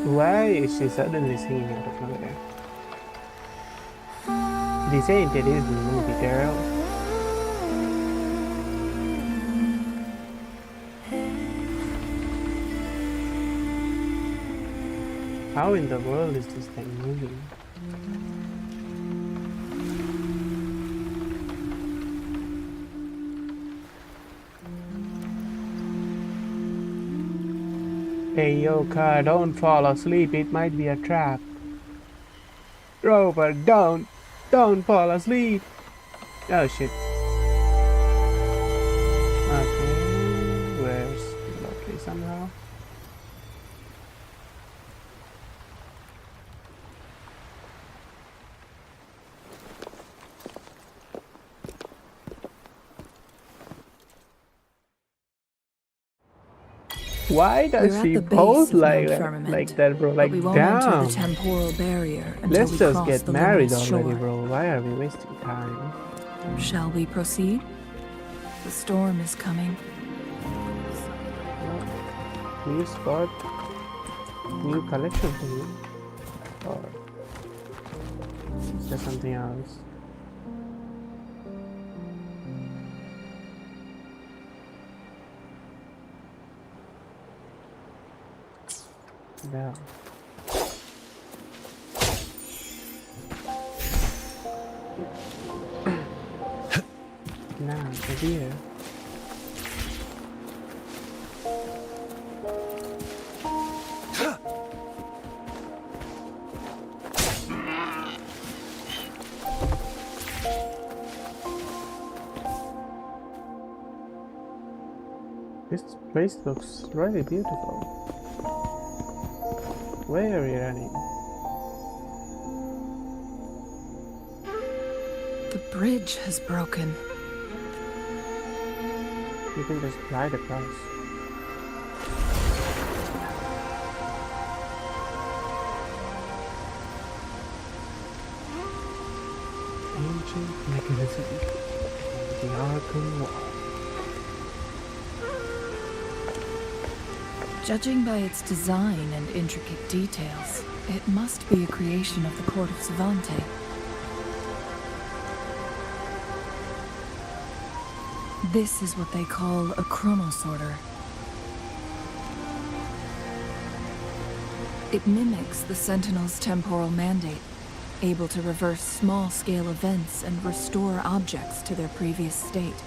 [SPEAKER 1] Why is she suddenly singing out of nowhere? They say it is in the movie, girl. How in the world is this thing moving? Hey yo car, don't fall asleep, it might be a trap. Rover, don't fall asleep. Oh shit. Okay, where's the lottery somehow? Why does she pose like that, bro? Like, damn. Let's just get married already, bro. Why are we wasting time?
[SPEAKER 8] Shall we proceed? The storm is coming.
[SPEAKER 1] New spot, new collection for you, or is there something else? Yeah. Now, the deer. This place looks really beautiful. Where are you running?
[SPEAKER 8] The bridge has broken.
[SPEAKER 1] You can just glide across. mechanism on the Arkham wall.
[SPEAKER 8] Judging by its design and intricate details, it must be a creation of the Court of Savante. This is what they call a chronosorter. It mimics the Sentinel's temporal mandate, able to reverse small-scale events and restore objects to their previous state.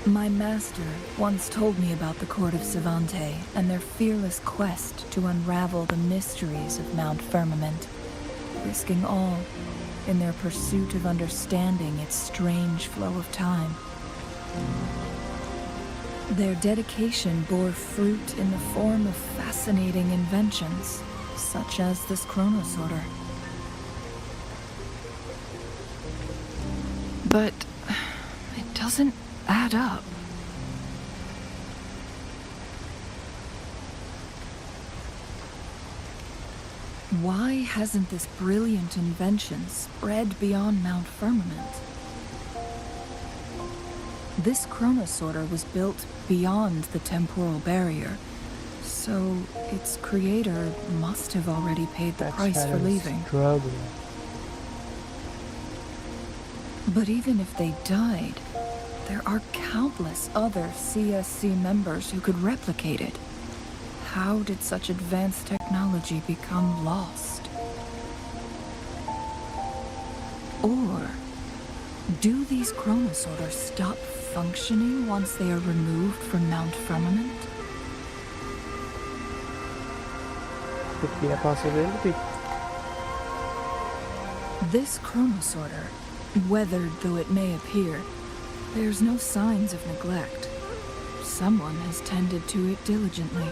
[SPEAKER 8] My master once told me about the Court of Savante and their fearless quest to unravel the mysteries of Mount Firmament, risking all in their pursuit of understanding its strange flow of time. Their dedication bore fruit in the form of fascinating inventions, such as this chronosorter. But it doesn't add up. Why hasn't this brilliant invention spread beyond Mount Firmament? This chronosorter was built beyond the temporal barrier, so its creator must have already paid the price for leaving. But even if they died, there are countless other CSC members who could replicate it. How did such advanced technology become lost? Or do these chronosorters stop functioning once they are removed from Mount Firmament?
[SPEAKER 1] Could be a possibility.
[SPEAKER 8] This chronosorter, weathered though it may appear, bears no signs of neglect. Someone has tended to it diligently.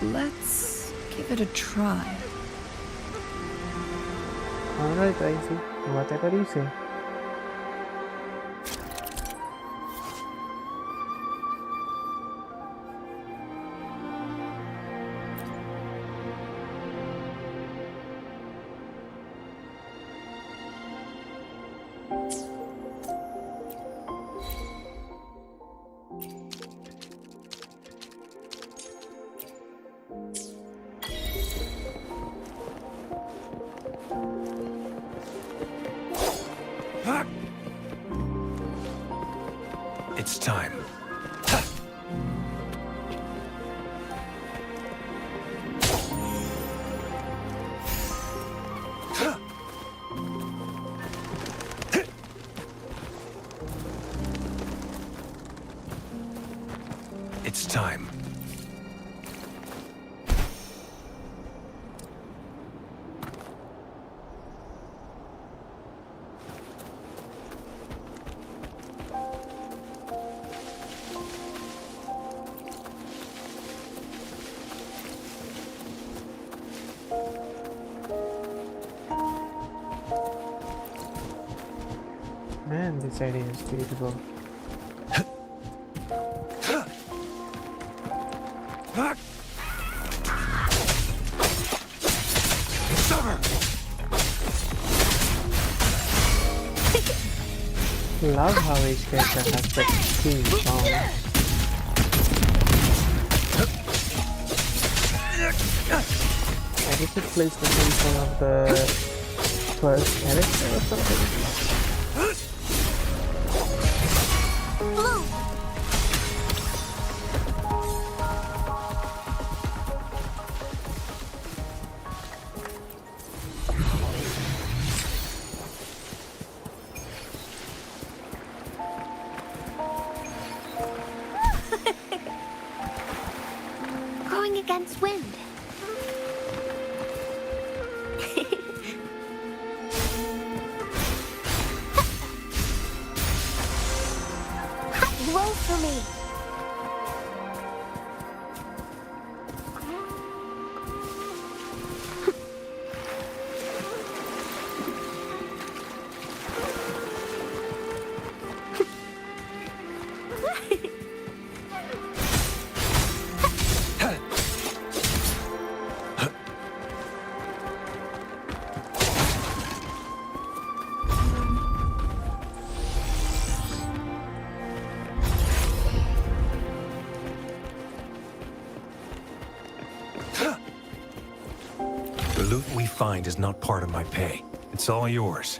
[SPEAKER 8] Let's give it a try.
[SPEAKER 1] Alright, Icy. Whatever you say.
[SPEAKER 9] It's time. It's time.
[SPEAKER 1] Man, this idea is beautiful. Love how each character has such theme song. I guess it plays the theme song of the first character or something.
[SPEAKER 3] Going against wind. Roll for me.
[SPEAKER 9] loot we find is not part of my pay. It's all yours.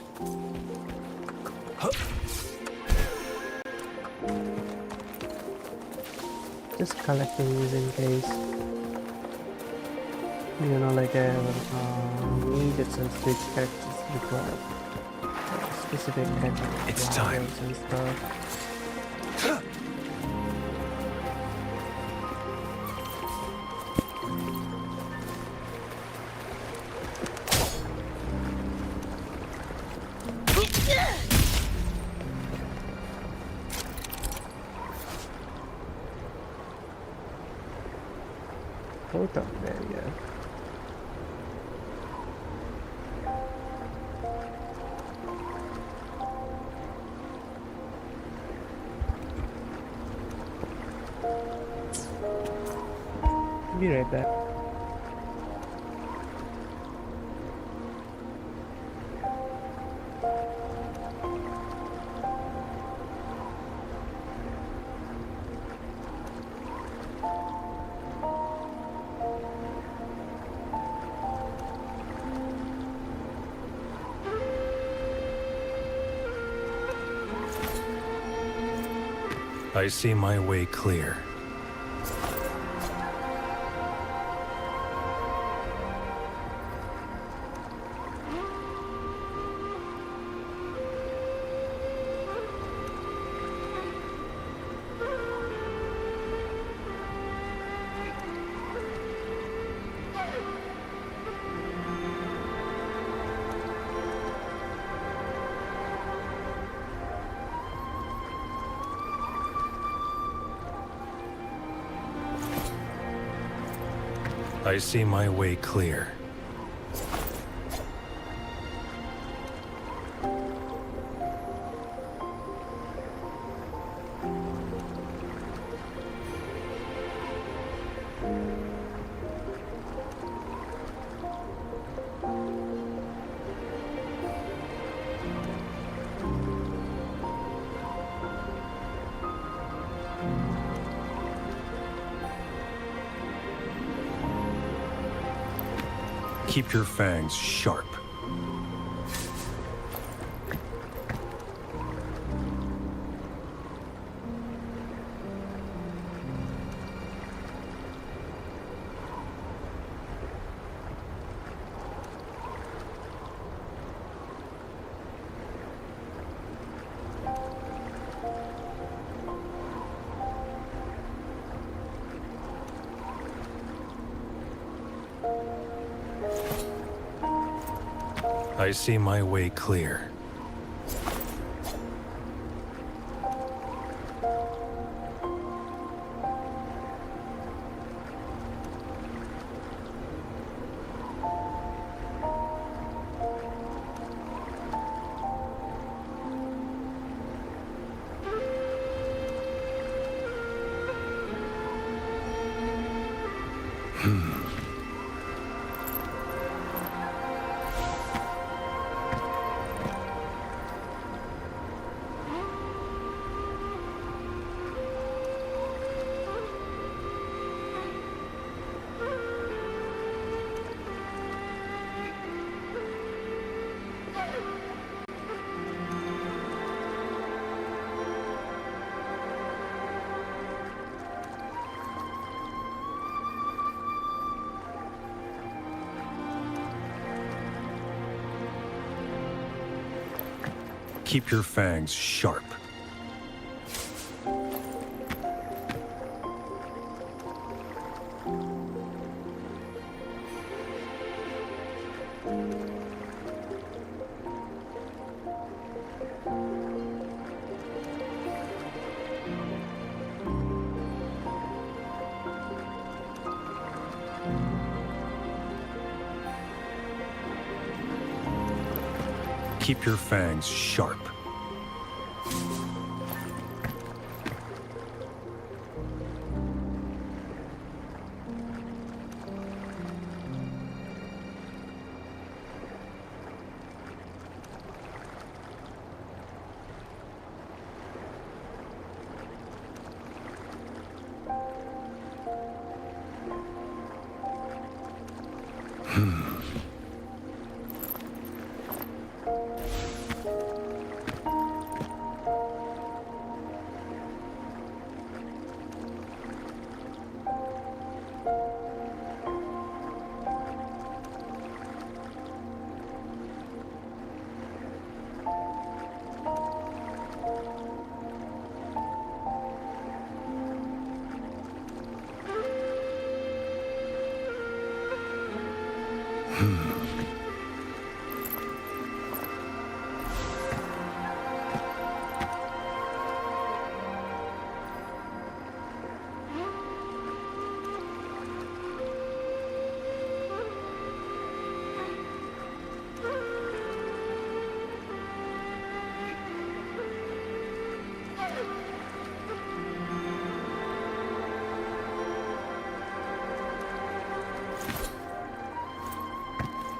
[SPEAKER 1] Just collecting these in case. You know, like I needed some switch characters require specific kind of
[SPEAKER 9] It's time.
[SPEAKER 1] flowers and stuff. Both of them, yeah. Be right back.
[SPEAKER 9] I see my way clear. I see my way clear. Keep your fangs sharp. I see my way clear. Keep your fangs sharp. Keep your fangs sharp.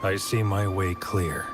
[SPEAKER 9] I see my way clear.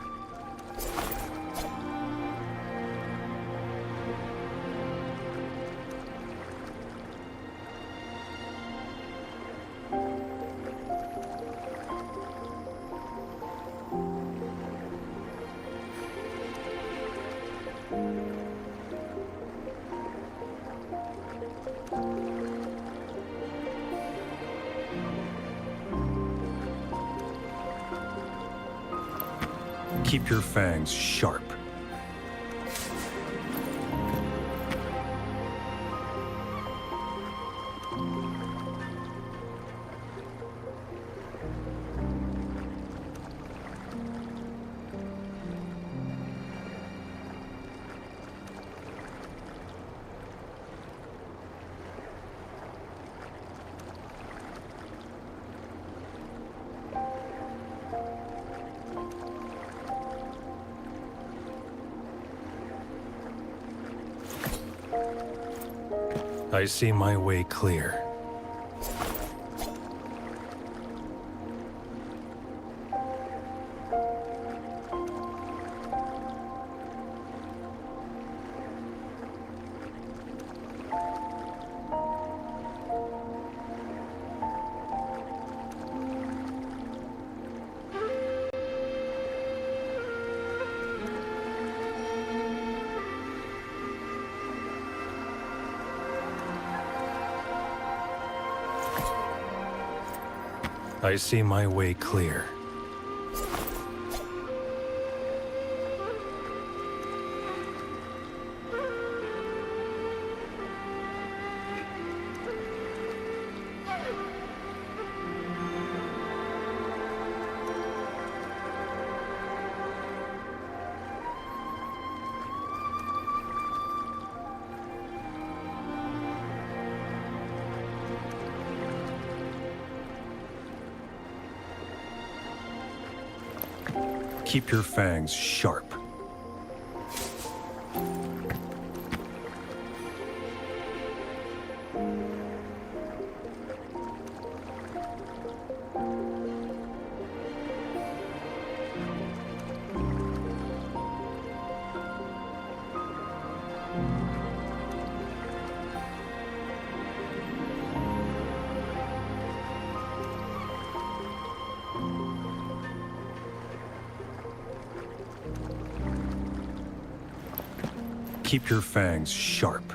[SPEAKER 9] Keep your fangs sharp. I see my way clear. I see my way clear. Keep your fangs sharp. Keep your fangs sharp.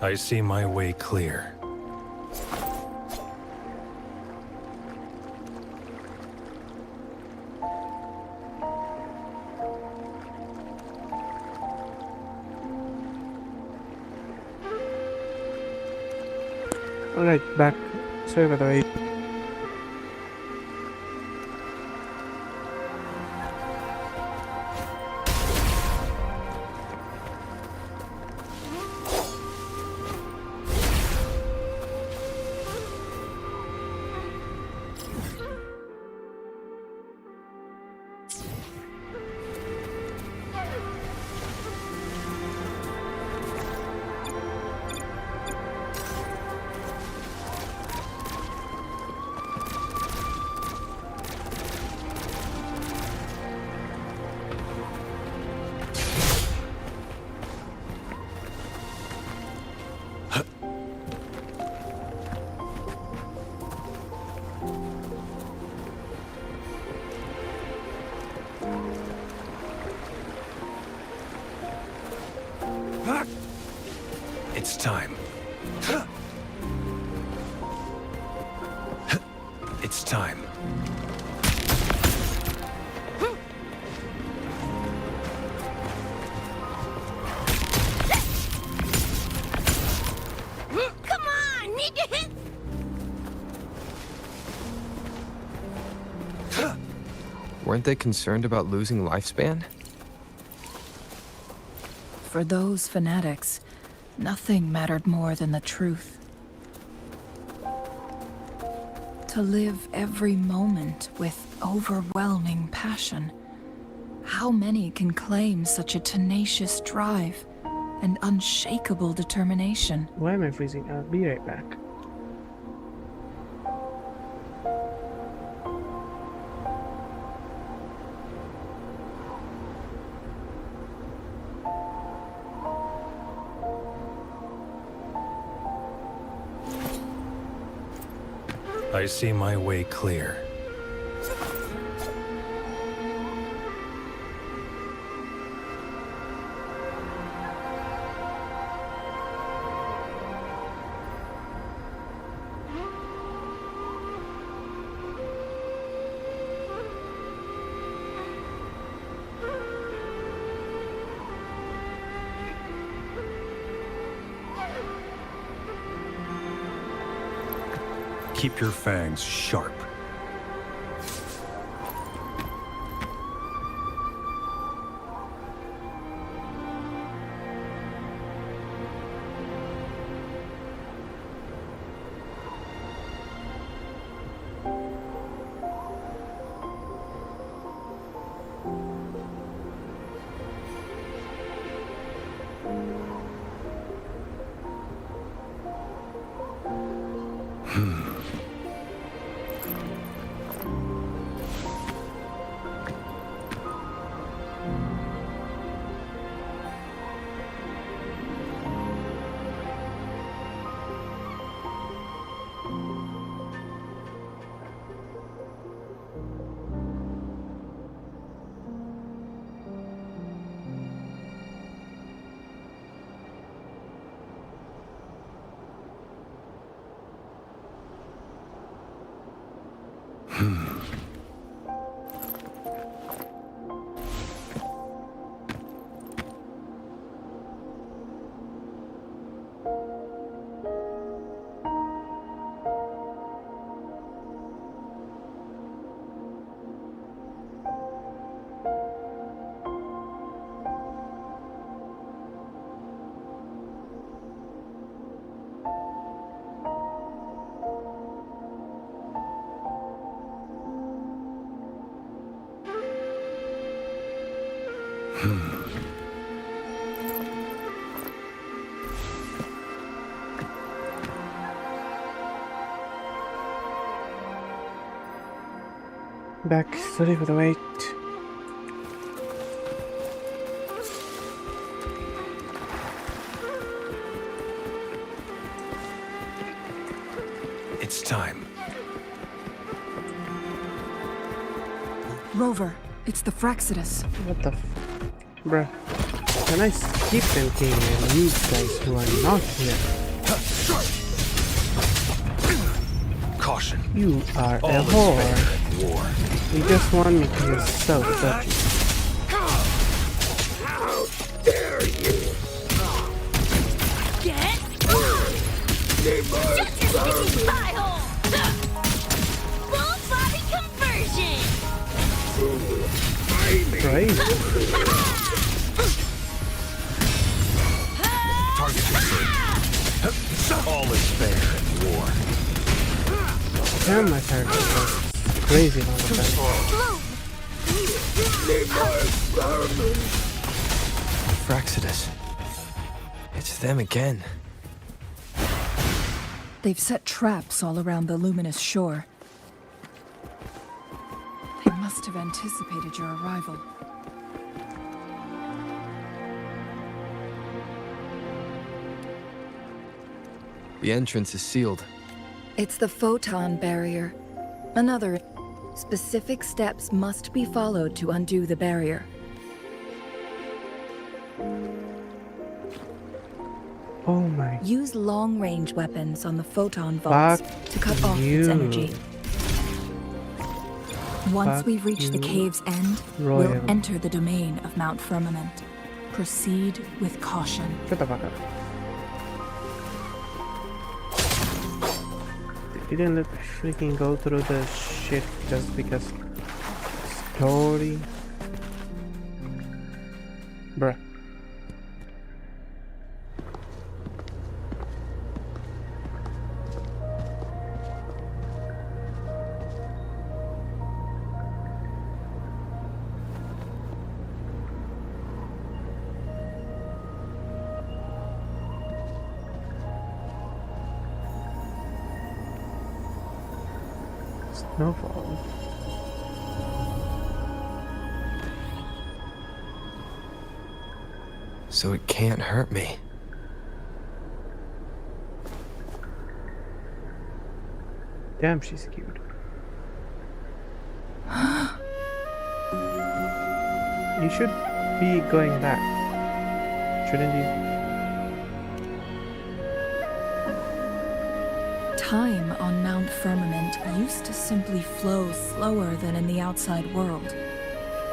[SPEAKER 9] I see my way clear.
[SPEAKER 1] Alright, back. Sorry by the way. It's time. It's time.
[SPEAKER 3] Come on! Need to hit...
[SPEAKER 2] Weren't they concerned about losing lifespan?
[SPEAKER 8] for those fanatics, nothing mattered more than the truth. To live every moment with overwhelming passion. How many can claim such a tenacious drive and unshakable determination?
[SPEAKER 1] Why am I freezing? I'll be right back.
[SPEAKER 9] I see my way clear. Keep your fangs sharp.
[SPEAKER 1] Back, sorry for the wait.
[SPEAKER 9] It's time.
[SPEAKER 8] Rover, it's the Fraxidus.
[SPEAKER 1] What the bruh. Can I skip thinking and these guys who are not here?
[SPEAKER 9] Caution.
[SPEAKER 1] You are
[SPEAKER 9] All
[SPEAKER 1] a
[SPEAKER 9] is
[SPEAKER 1] whore.
[SPEAKER 9] fair in war.
[SPEAKER 1] You just want me to yourself, don't you?
[SPEAKER 10] How dare you!
[SPEAKER 3] Get
[SPEAKER 10] Leave my
[SPEAKER 3] shut your sticky pie hole! Full body conversion!
[SPEAKER 1] Right?
[SPEAKER 9] Target confirmed. All is fair in war.
[SPEAKER 1] Damn, my character is crazy all the time.
[SPEAKER 2] Fraxidus. It's them again.
[SPEAKER 8] They've set traps all around the luminous shore. They must have anticipated your arrival.
[SPEAKER 2] The entrance is sealed.
[SPEAKER 8] It's the photon barrier. Another. Specific steps must be followed to undo the barrier.
[SPEAKER 1] Oh my.
[SPEAKER 8] Use long-range weapons on the photon vaults
[SPEAKER 1] Fuck
[SPEAKER 8] to cut off
[SPEAKER 1] you.
[SPEAKER 8] its energy. Once
[SPEAKER 1] Fuck
[SPEAKER 8] we've reached the
[SPEAKER 1] you,
[SPEAKER 8] cave's end,
[SPEAKER 1] Royal.
[SPEAKER 8] we'll enter the domain of Mount Firmament. Proceed with caution.
[SPEAKER 1] Shut the fuck up. Didn't let me freaking go through the shit just because story. Bruh. Snowfall.
[SPEAKER 2] So it can't hurt me.
[SPEAKER 1] Damn, she's cute. You should be going back, shouldn't you?
[SPEAKER 8] Time on Mount Firmament used to simply flow slower than in the outside world.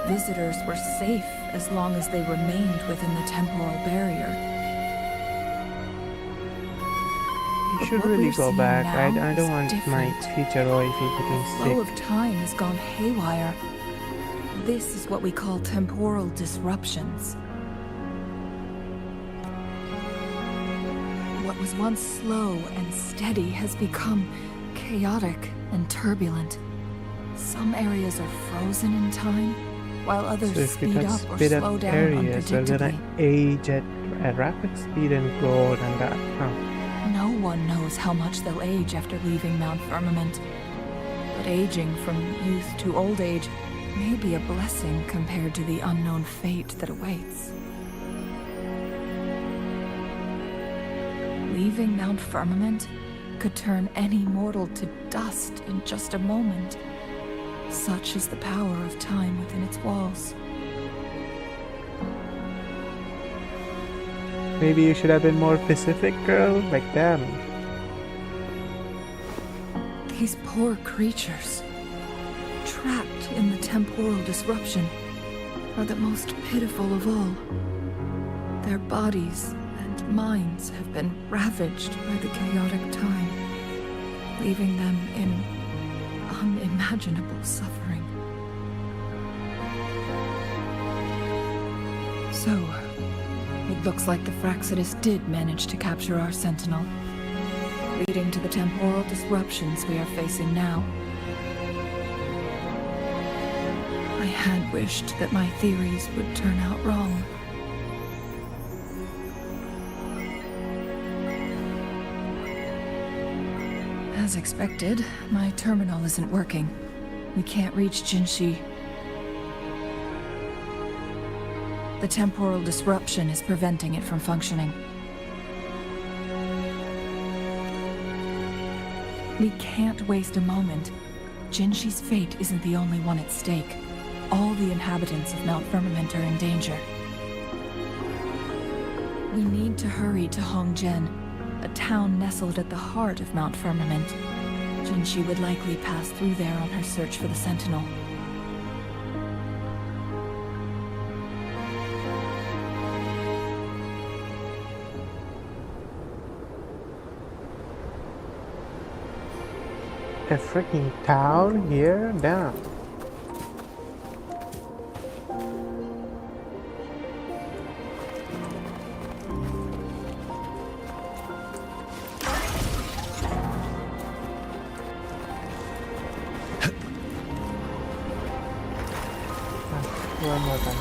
[SPEAKER 8] Visitors were safe as long as they remained within the temporal barrier.
[SPEAKER 1] You should
[SPEAKER 8] What
[SPEAKER 1] really
[SPEAKER 8] we're
[SPEAKER 1] go
[SPEAKER 8] seeing
[SPEAKER 1] back. I
[SPEAKER 8] now
[SPEAKER 1] don't
[SPEAKER 8] is
[SPEAKER 1] want my
[SPEAKER 8] different.
[SPEAKER 1] future wifey
[SPEAKER 8] The
[SPEAKER 1] getting
[SPEAKER 8] flow
[SPEAKER 1] sick.
[SPEAKER 8] of time has gone haywire. This is what we call temporal disruptions. What was once slow and steady has become chaotic and turbulent. Some areas are frozen in time, while others
[SPEAKER 1] So if we
[SPEAKER 8] speed
[SPEAKER 1] got
[SPEAKER 8] up or
[SPEAKER 1] speed
[SPEAKER 8] slow
[SPEAKER 1] up
[SPEAKER 8] down
[SPEAKER 1] areas, we're gonna
[SPEAKER 8] unpredictably.
[SPEAKER 1] age at a rapid speed and grow old and that. Huh.
[SPEAKER 8] No one knows how much they'll age after leaving Mount Firmament. But aging from youth to old age may be a blessing compared to the unknown fate that awaits. Leaving Mount Firmament could turn any mortal to dust in just a moment. Such is the power of time within its walls.
[SPEAKER 1] Maybe you should have been more Pacific, girl, like them.
[SPEAKER 8] These poor creatures, trapped in the temporal disruption, are the most pitiful of all. Their bodies and minds have been ravaged by the chaotic time, leaving them in unimaginable suffering. So, it looks like the Fraxidus did manage to capture our sentinel, leading to the temporal disruptions we are facing now. I had wished that my theories would turn out wrong. As expected, my terminal isn't working. We can't reach Jinshi. The temporal disruption is preventing it from functioning. We can't waste a moment. Jinshi's fate isn't the only one at stake. All the inhabitants of Mount Firmament are in danger. We need to hurry to Hongjian, a town nestled at the heart of Mount Firmament. Jinshi would likely pass through there on her search for the Sentinel.
[SPEAKER 1] A freaking town here? Damn. One more time.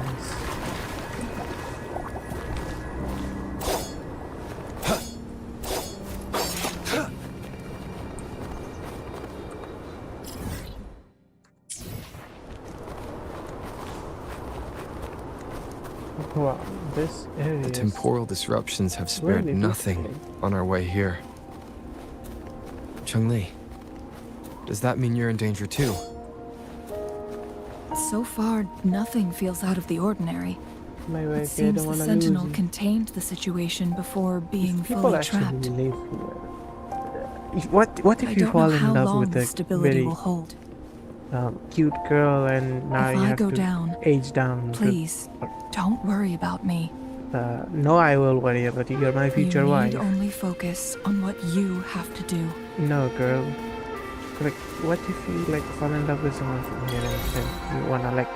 [SPEAKER 1] Nice. Wow, this area
[SPEAKER 2] The
[SPEAKER 1] is
[SPEAKER 2] temporal disruptions have spared
[SPEAKER 1] really
[SPEAKER 2] nothing
[SPEAKER 1] difficult.
[SPEAKER 2] on our way here. Chun-Li, does that mean you're in danger too?
[SPEAKER 8] So far, nothing feels out of the ordinary.
[SPEAKER 1] My
[SPEAKER 8] It
[SPEAKER 1] way, I
[SPEAKER 8] seems
[SPEAKER 1] don't
[SPEAKER 8] the
[SPEAKER 1] wanna
[SPEAKER 8] Sentinel
[SPEAKER 1] lose you.
[SPEAKER 8] contained the situation before being
[SPEAKER 1] People
[SPEAKER 8] fully
[SPEAKER 1] actually
[SPEAKER 8] trapped.
[SPEAKER 1] live here. What
[SPEAKER 8] I
[SPEAKER 1] if you
[SPEAKER 8] don't
[SPEAKER 1] fall
[SPEAKER 8] know
[SPEAKER 1] in
[SPEAKER 8] how
[SPEAKER 1] love
[SPEAKER 8] long
[SPEAKER 1] with
[SPEAKER 8] the
[SPEAKER 1] a
[SPEAKER 8] stability
[SPEAKER 1] very
[SPEAKER 8] will hold.
[SPEAKER 1] cute girl and now
[SPEAKER 8] If
[SPEAKER 1] you
[SPEAKER 8] I
[SPEAKER 1] have
[SPEAKER 8] go
[SPEAKER 1] to
[SPEAKER 8] down,
[SPEAKER 1] age down?
[SPEAKER 8] Please, don't worry about me.
[SPEAKER 1] No, I will worry about you. You're my future
[SPEAKER 8] You
[SPEAKER 1] wife.
[SPEAKER 8] need only focus on what you have to do.
[SPEAKER 1] No, girl. Like, what if you like fall in love with someone from here and then you wanna like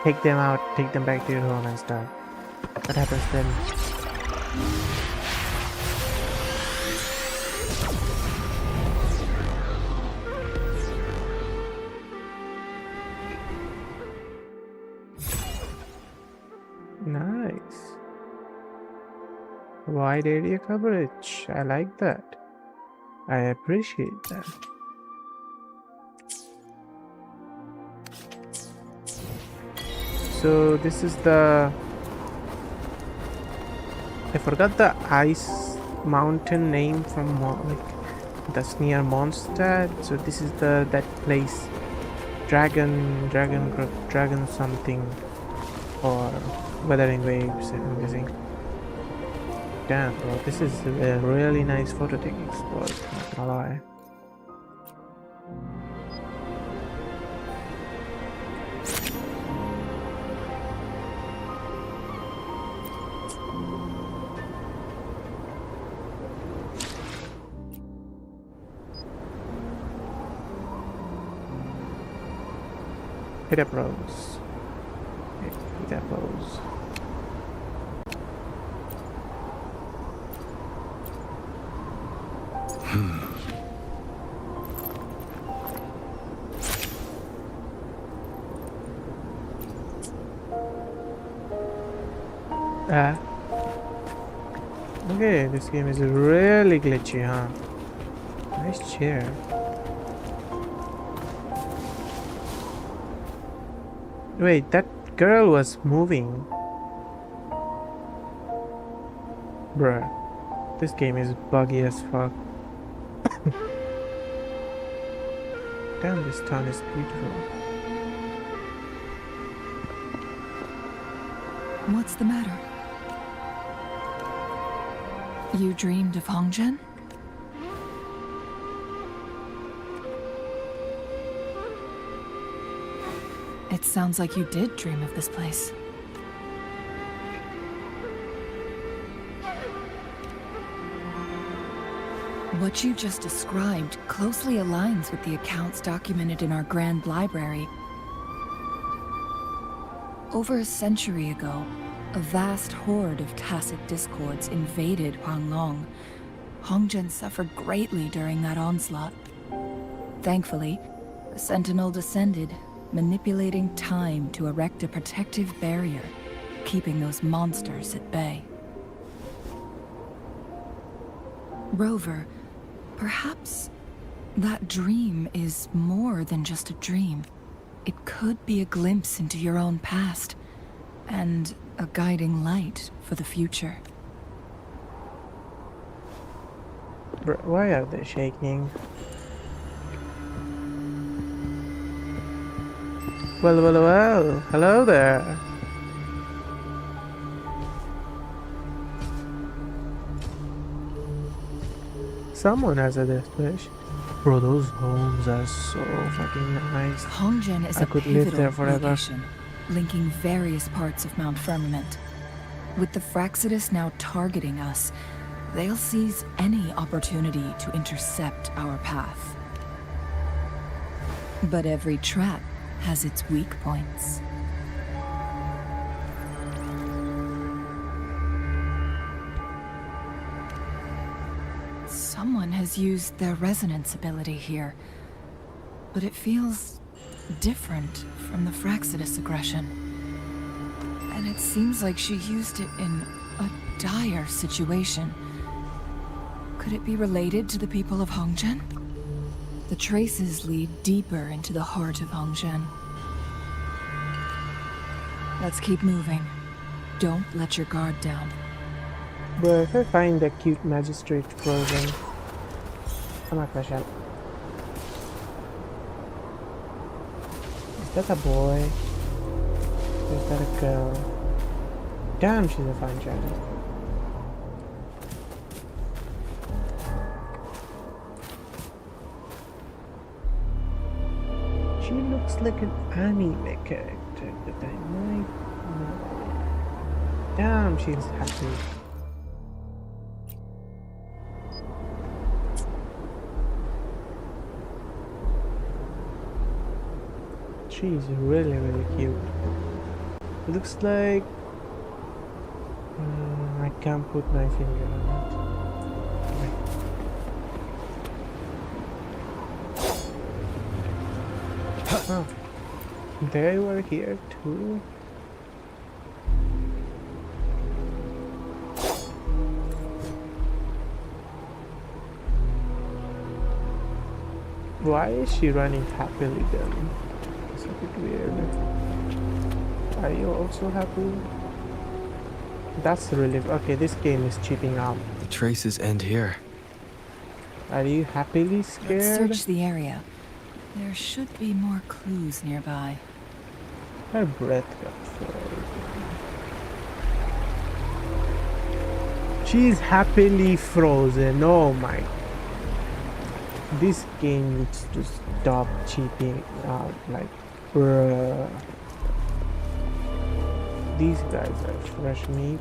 [SPEAKER 1] take them out, take them back to your home and stuff? What happens then? Nice. Wide area coverage. I like that. I appreciate that. So this is the... I forgot the ice mountain name from like that's near Mondstadt. So this is that place, dragon something, or Wuthering Waves. I'm guessing. Damn, bro, this is a really nice photo taking spot. Not gonna lie. Hit up Rose. Hit up Rose. Okay, this game is really glitchy, huh? Nice chair. Wait, that girl was moving. Bruh, this game is buggy as fuck. Damn, this town is beautiful.
[SPEAKER 8] What's the matter? You dreamed of Hongzhen? It sounds like you did dream of this place. What you just described closely aligns with the accounts documented in our Grand Library. Over a century ago, a vast horde of tacit discords invaded Huanglong. Hongzhen suffered greatly during that onslaught. Thankfully, a sentinel descended, manipulating time to erect a protective barrier, keeping those monsters at bay. Rover, perhaps that dream is more than just a dream. It could be a glimpse into your own past, and a guiding light for the future.
[SPEAKER 1] Why are they shaking? Well, hello there. Someone has a death wish. Bro, those homes are so fucking nice.
[SPEAKER 8] Hongzhen is
[SPEAKER 1] I
[SPEAKER 8] a
[SPEAKER 1] could live
[SPEAKER 8] pivotal
[SPEAKER 1] there forever.
[SPEAKER 8] location, linking various parts of Mount Firmament. With the Fraxidus now targeting us, they'll seize any opportunity to intercept our path. But every trap has its weak points. Someone has used their resonance ability here, but it feels different from the Fraxidus aggression. And it seems like she used it in a dire situation. Could it be related to the people of Hongzhen? The traces lead deeper into the heart of Hongzhen. Let's keep moving. Don't let your guard down.
[SPEAKER 1] Bro, if I find a cute magistrate frozen, I'm not gonna shout. Is that a boy? Or is that a girl? Damn, she's a fine child. She looks like an anime character that I might know. Damn, she's happy. She's really cute. It looks like... I can't put my finger on it. Oh, they were here too? Why is she running happily then? It's a bit weird. Are you also happy? That's relief. Okay, this game is cheaping out.
[SPEAKER 2] The traces end here.
[SPEAKER 1] Are you happily
[SPEAKER 8] Let's
[SPEAKER 1] scared?
[SPEAKER 8] search the area. There should be more clues nearby.
[SPEAKER 1] Her breath got frozen. She's happily frozen. Oh my. This game needs to stop cheating out. Like, bruh. These guys are fresh meat.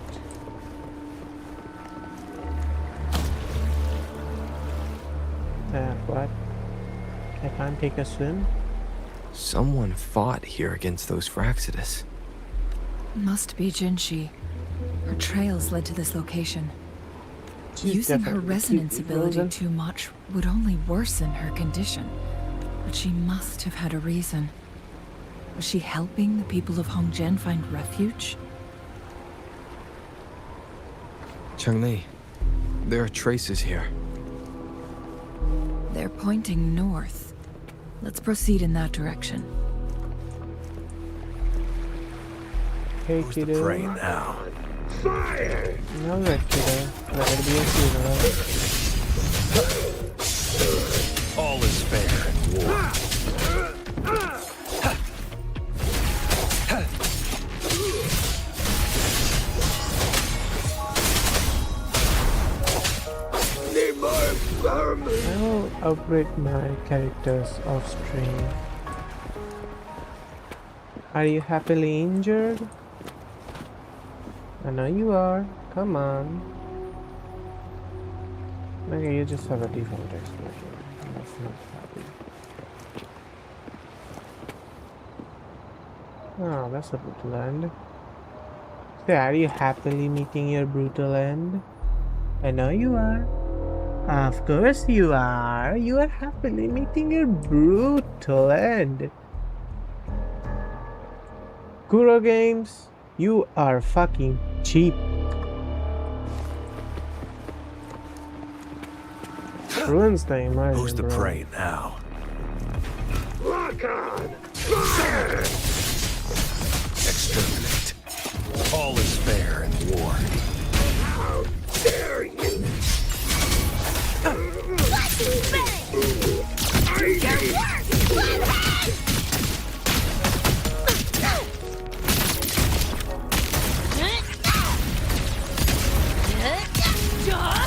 [SPEAKER 1] What? I can't take a swim?
[SPEAKER 2] Someone fought here against those Fraxidus.
[SPEAKER 8] Must be Jinshi. Her trails led to this location.
[SPEAKER 1] She's
[SPEAKER 8] Using her
[SPEAKER 1] definitely
[SPEAKER 8] resonance
[SPEAKER 1] cute,
[SPEAKER 8] ability
[SPEAKER 1] frozen.
[SPEAKER 8] too much would only worsen her condition. But she must have had a reason. Was she helping the people of Hongzhen find refuge?
[SPEAKER 2] Cheng-Li, there are traces here.
[SPEAKER 8] They're pointing north. Let's proceed in that direction.
[SPEAKER 1] Hey,
[SPEAKER 9] Who's the
[SPEAKER 1] kiddo.
[SPEAKER 9] prey now?
[SPEAKER 10] Fire!
[SPEAKER 1] No, that kiddo. We're gonna be a funeral.
[SPEAKER 9] All is fair in war.
[SPEAKER 10] Need more vermin!
[SPEAKER 1] I will upgrade my characters off stream. Are you happily injured? I know you are. Come on. Okay, you just have a default explosion. That's not happy. Oh, that's a brutal end. So are you happily meeting your brutal end? I know you are. Of course you are. You are happily meeting your brutal end. Kuro Games, you are fucking cheap. Ruins the immersion,
[SPEAKER 9] Who's the
[SPEAKER 1] bro.
[SPEAKER 9] prey now?
[SPEAKER 10] Lock on! Fire!
[SPEAKER 9] Exterminate. All is fair in war.
[SPEAKER 10] How dare you!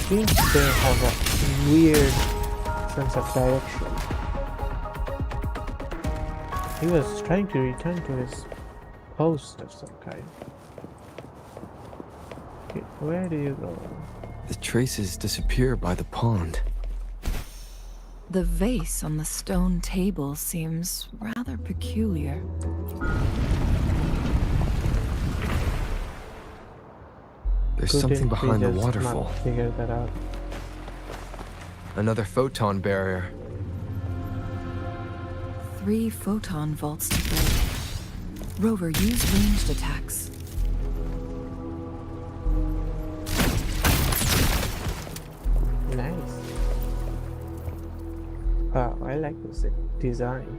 [SPEAKER 1] Seems to have a weird sense of direction. He was trying to return to his post of some kind. Okay, where do you go?
[SPEAKER 2] The traces disappear by the pond.
[SPEAKER 8] The vase on the stone table seems rather peculiar.
[SPEAKER 2] There's
[SPEAKER 1] Couldn't
[SPEAKER 2] something
[SPEAKER 1] we
[SPEAKER 2] behind the
[SPEAKER 1] just not
[SPEAKER 2] waterfall.
[SPEAKER 1] Figure that out.
[SPEAKER 2] Another photon barrier.
[SPEAKER 8] 3 photon vaults to break. Rover, use ranged attacks.
[SPEAKER 1] Nice. Wow, I like this design.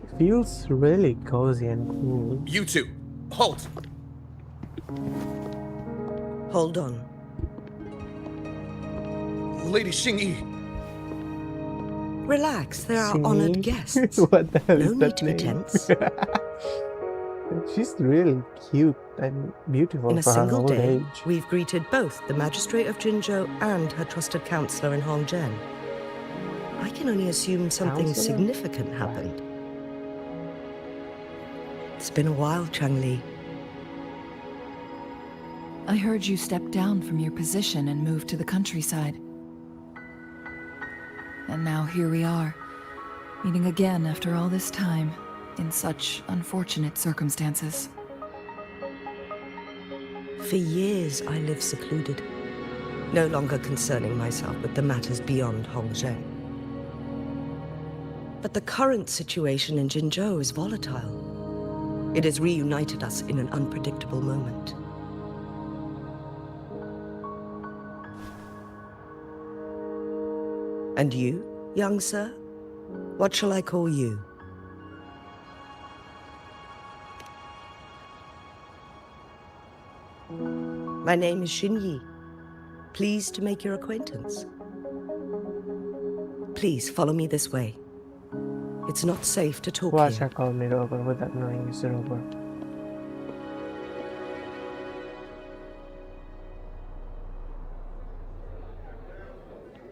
[SPEAKER 1] It feels really cozy and cool.
[SPEAKER 6] You two, halt!
[SPEAKER 11] Hold on.
[SPEAKER 6] Lady Xingyi.
[SPEAKER 11] Relax, there are
[SPEAKER 1] Xingyi?
[SPEAKER 11] honored guests.
[SPEAKER 1] What the hell
[SPEAKER 11] No
[SPEAKER 1] is
[SPEAKER 11] need
[SPEAKER 1] that
[SPEAKER 11] to be
[SPEAKER 1] name?
[SPEAKER 11] tense.
[SPEAKER 1] She's really cute and beautiful
[SPEAKER 11] In a
[SPEAKER 1] for her
[SPEAKER 11] single
[SPEAKER 1] old
[SPEAKER 11] day,
[SPEAKER 1] age.
[SPEAKER 11] we've greeted both the magistrate of Jinzhou and her trusted counselor in Hongzhen. I can only assume something
[SPEAKER 1] Counselor?
[SPEAKER 11] significant happened. It's been a while, Cheng-Li.
[SPEAKER 8] I heard you stepped down from your position and moved to the countryside. And now here we are, meeting again after all this time, in such unfortunate circumstances.
[SPEAKER 11] For years, I lived secluded, no longer concerning myself with the matters beyond Hongzhen. But the current situation in Jinzhou is volatile. It has reunited us in an unpredictable moment. And you, young sir? What shall I call you? My name is Xinyi. Pleased to make your acquaintance. Please follow me this way. It's not safe to talk
[SPEAKER 1] Watch
[SPEAKER 11] here.
[SPEAKER 1] her call me Rover without knowing it's Rover.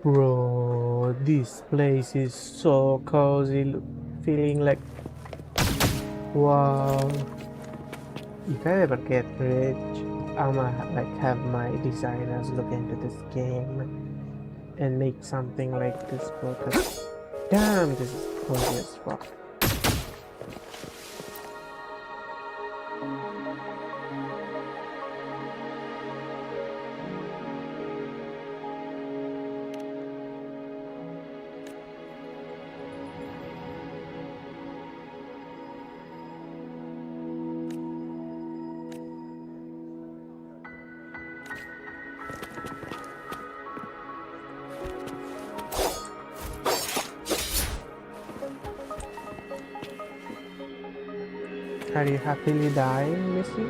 [SPEAKER 1] Bro, this place is so cozy, feeling like wow. If I ever get rich, I'ma like have my designers look into this game and make something like this, bro. 'Cause damn, this is cozy as fuck. Are you happily dying, Missy?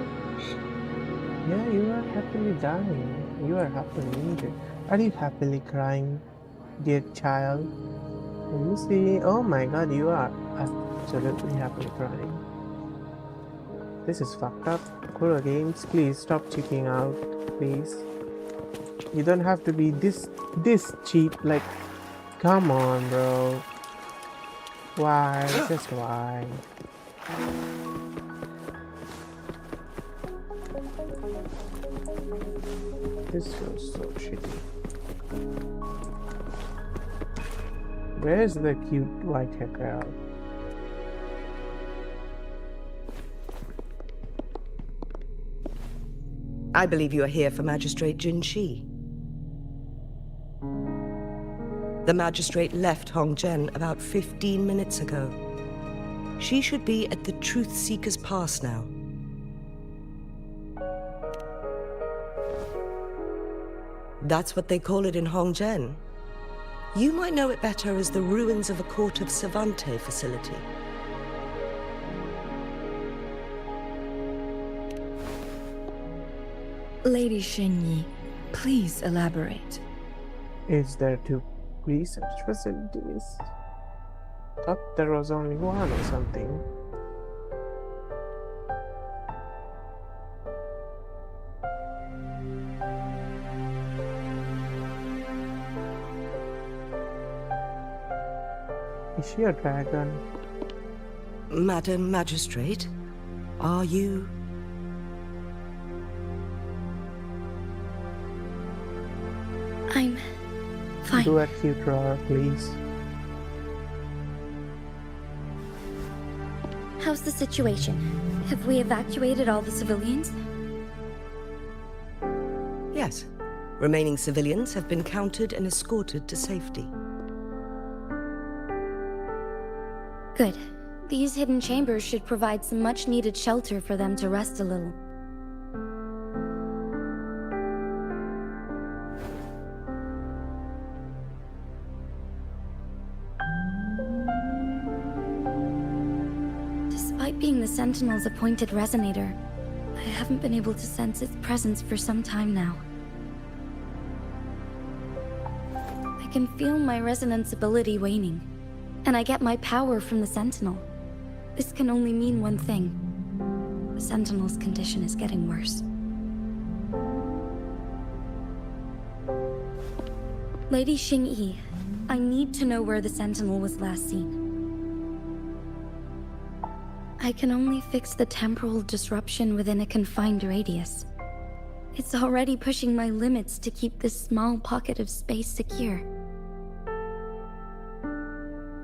[SPEAKER 1] Yeah, you are happily dying. You are happily injured. Are you happily crying, dear child? Let me see. Oh my god, you are absolutely happily crying. This is fucked up. Kuro Games, please stop cheating out, please. You don't have to be this cheap. Like, come on, bro. Why? Just why? This feels so shitty. Where's the cute white-haired girl?
[SPEAKER 11] I believe you are here for Magistrate Jin Shi. The magistrate left Hongzhen about 15 minutes ago. She should be at the Truth Seeker's Pass now. That's what they call it in Hongzhen. You might know it better as the ruins of a court of Savante facility.
[SPEAKER 8] Lady Xinyi, please elaborate.
[SPEAKER 1] Is there two research facilities? Thought there was only one or something. Is she a dragon?
[SPEAKER 11] Madam Magistrate, are you...
[SPEAKER 3] I'm fine.
[SPEAKER 1] Do a cute roar, please.
[SPEAKER 3] How's the situation? Have we evacuated all the civilians?
[SPEAKER 11] Yes. Remaining civilians have been counted and escorted to safety.
[SPEAKER 3] Good. These hidden chambers should provide some much-needed shelter for them to rest a little. Despite being the Sentinel's appointed resonator, I haven't been able to sense its presence for some time now. I can feel my resonance ability waning, and I get my power from the Sentinel. This can only mean one thing. The Sentinel's condition is getting worse. Lady Xingyi, I need to know where the Sentinel was last seen. I can only fix the temporal disruption within a confined radius. It's already pushing my limits to keep this small pocket of space secure.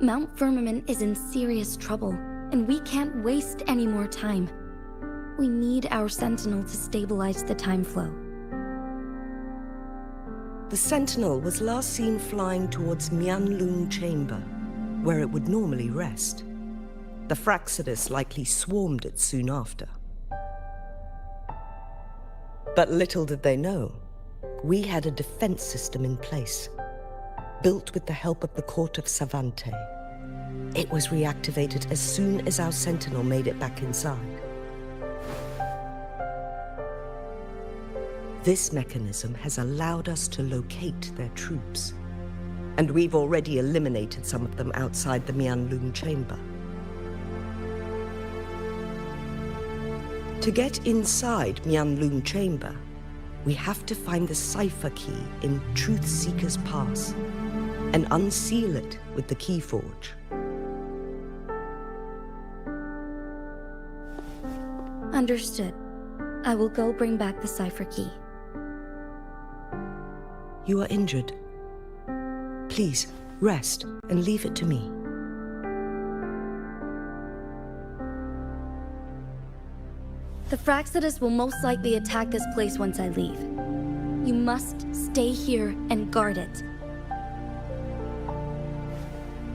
[SPEAKER 3] Mount Firmament is in serious trouble, and we can't waste any more time. We need our Sentinel to stabilize the time flow.
[SPEAKER 11] The Sentinel was last seen flying towards Mianlung Chamber, where it would normally rest. The Fraxidus likely swarmed it soon after. But little did they know, we had a defense system in place, built with the help of the Court of Savante. It was reactivated as soon as our sentinel made it back inside. This mechanism has allowed us to locate their troops, and we've already eliminated some of them outside the Mianlun chamber. To get inside Mianlun chamber, we have to find the cipher key in Truth Seeker's Pass and unseal it with the Keyforge.
[SPEAKER 12] Understood. I will go bring back the cipher key.
[SPEAKER 11] You are injured. Please, rest and leave it to me.
[SPEAKER 12] The Fraxidus will most likely attack this place once I leave. You must stay here and guard it.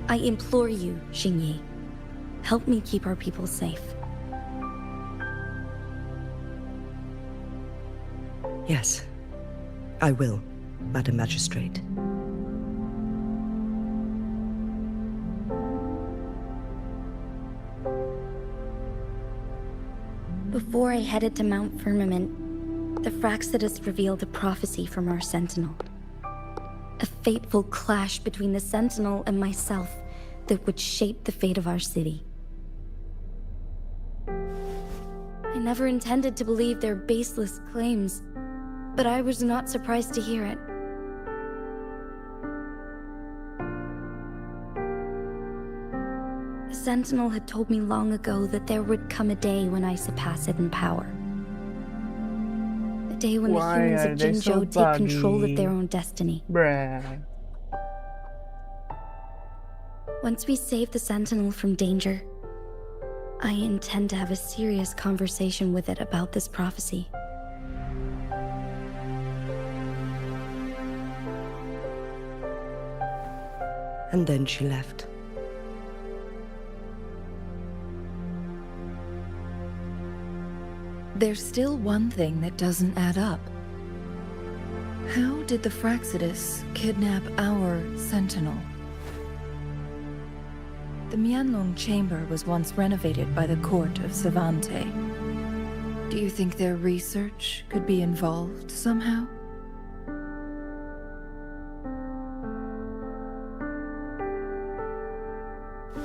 [SPEAKER 12] I implore you, Xingyi. Help me keep our people safe.
[SPEAKER 11] Yes, I will, Madam Magistrate.
[SPEAKER 12] Before I headed to Mount Firmament, the Fraxidus revealed a prophecy from our Sentinel. A fateful clash between the Sentinel and myself that would shape the fate of our city. I never intended to believe their baseless claims, but I was not surprised to hear it. The Sentinel had told me long ago that there would come a day when I surpass it in power. A day when the humans of Jinzhou take control of their own destiny.
[SPEAKER 1] Bruh.
[SPEAKER 12] Once we save the Sentinel from danger, I intend to have a serious conversation with it about this prophecy.
[SPEAKER 11] And then she left.
[SPEAKER 8] There's still one thing that doesn't add up. How did the Fraxidus kidnap our Sentinel? The Mianlong Chamber was once renovated by the court of Savante. Do you think their research could be involved somehow?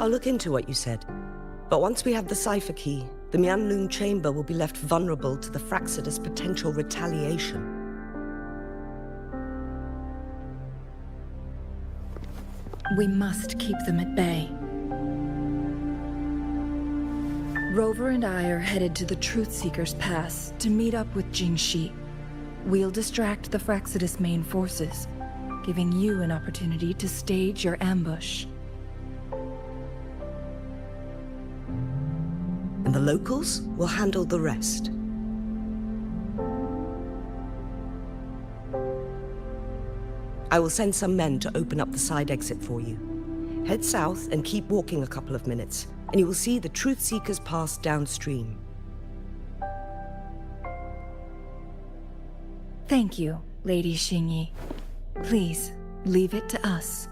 [SPEAKER 11] I'll look into what you said. But once we have the cipher key, the Mianlun chamber will be left vulnerable to the Fraxidus' potential retaliation.
[SPEAKER 8] We must keep them at bay. Rover and I are headed to the Truth Seeker's Pass to meet up with Jingxi. We'll distract the Fraxidus main forces, giving you an opportunity to stage your ambush.
[SPEAKER 11] And the locals will handle the rest. I will send some men to open up the side exit for you. Head south and keep walking a couple of minutes, and you will see the Truth Seeker's Pass downstream.
[SPEAKER 8] Thank you, Lady Xingyi. Please, leave it to us.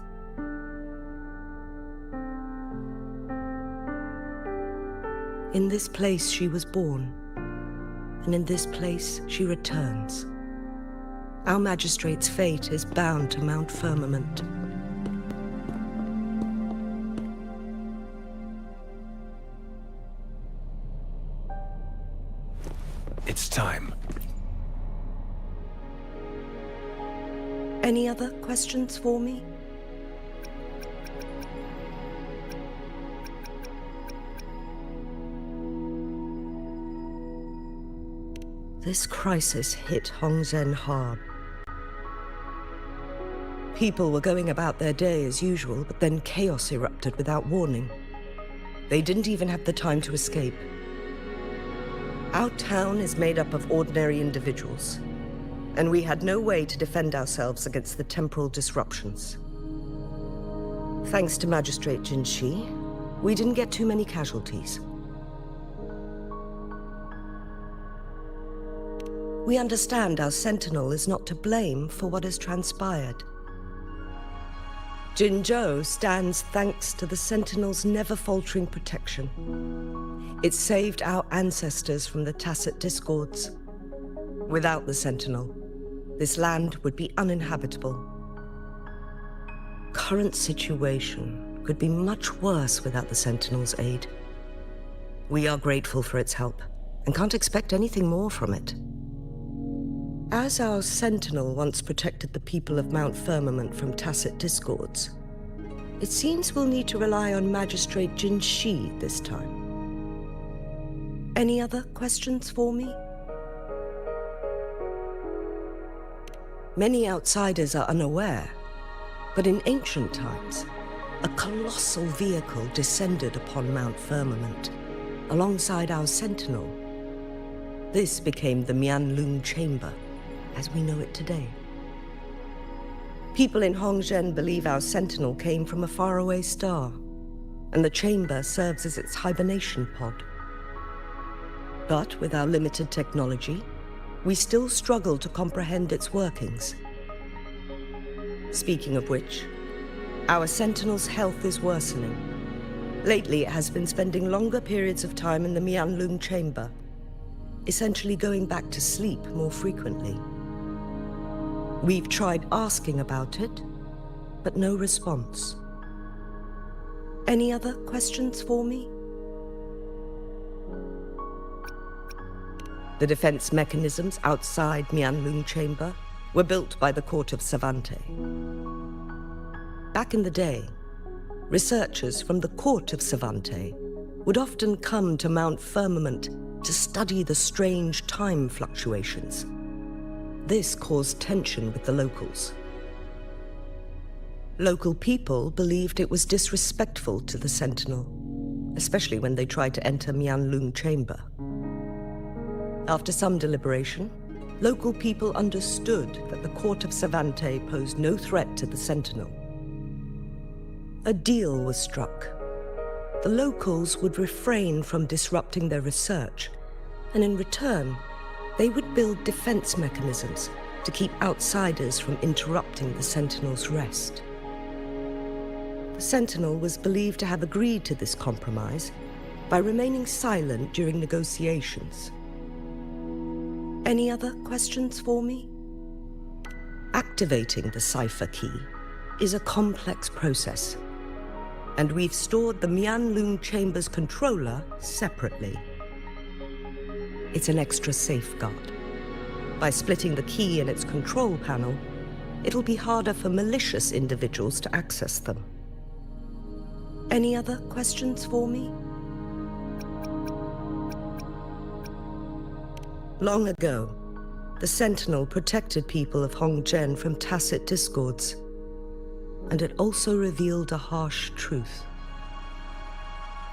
[SPEAKER 11] In this place she was born, and in this place she returns. Our magistrate's fate is bound to Mount Firmament.
[SPEAKER 9] It's time.
[SPEAKER 11] Any other questions for me? This crisis hit Hongzhen hard. People were going about their day as usual, but then chaos erupted without warning. They didn't even have the time to escape. Our town is made up of ordinary individuals, and we had no way to defend ourselves against the temporal disruptions. Thanks to Magistrate Jinxi, we didn't get too many casualties. We understand our Sentinel is not to blame for what has transpired. Jinzhou stands thanks to the Sentinel's never-faltering protection. It saved our ancestors from the Tacit Discords. Without the Sentinel, this land would be uninhabitable. Current situation could be much worse without the Sentinel's aid. We are grateful for its help, and can't expect anything more from it. As our Sentinel once protected the people of Mount Firmament from Tacit Discords, it seems we'll need to rely on Magistrate Jin Shi this time. Any other questions for me? Many outsiders are unaware, but in ancient times, a colossal vehicle descended upon Mount Firmament, alongside our Sentinel. This became the Mianlun Chamber, as we know it today. People in Hongzhen believe our Sentinel came from a faraway star, and the chamber serves as its hibernation pod. But with our limited technology, we still struggle to comprehend its workings. Speaking of which, our Sentinel's health is worsening. Lately, it has been spending longer periods of time in the Mianlun Chamber, essentially going back to sleep more frequently. We've tried asking about it, but no response. Any other questions for me? The defense mechanisms outside Mianlun Chamber were built by the court of Savante. Back in the day, researchers from the court of Savante would often come to Mount Firmament to study the strange time fluctuations. This caused tension with the locals. Local people believed it was disrespectful to the Sentinel, especially when they tried to enter Mianlun Chamber. After some deliberation, local people understood that the court of Savante posed no threat to the Sentinel. A deal was struck. The locals would refrain from disrupting their research, and in return, they would build defense mechanisms to keep outsiders from interrupting the Sentinel's rest. The Sentinel was believed to have agreed to this compromise by remaining silent during negotiations. Any other questions for me? Activating the cipher key is a complex process, and we've stored the Mianlun Chamber's controller separately. It's an extra safeguard. By splitting the key in its control panel, it'll be harder for malicious individuals to access them. Any other questions for me? Long ago, the Sentinel protected people of Hongzhen from Tacit Discords, and it also revealed a harsh truth.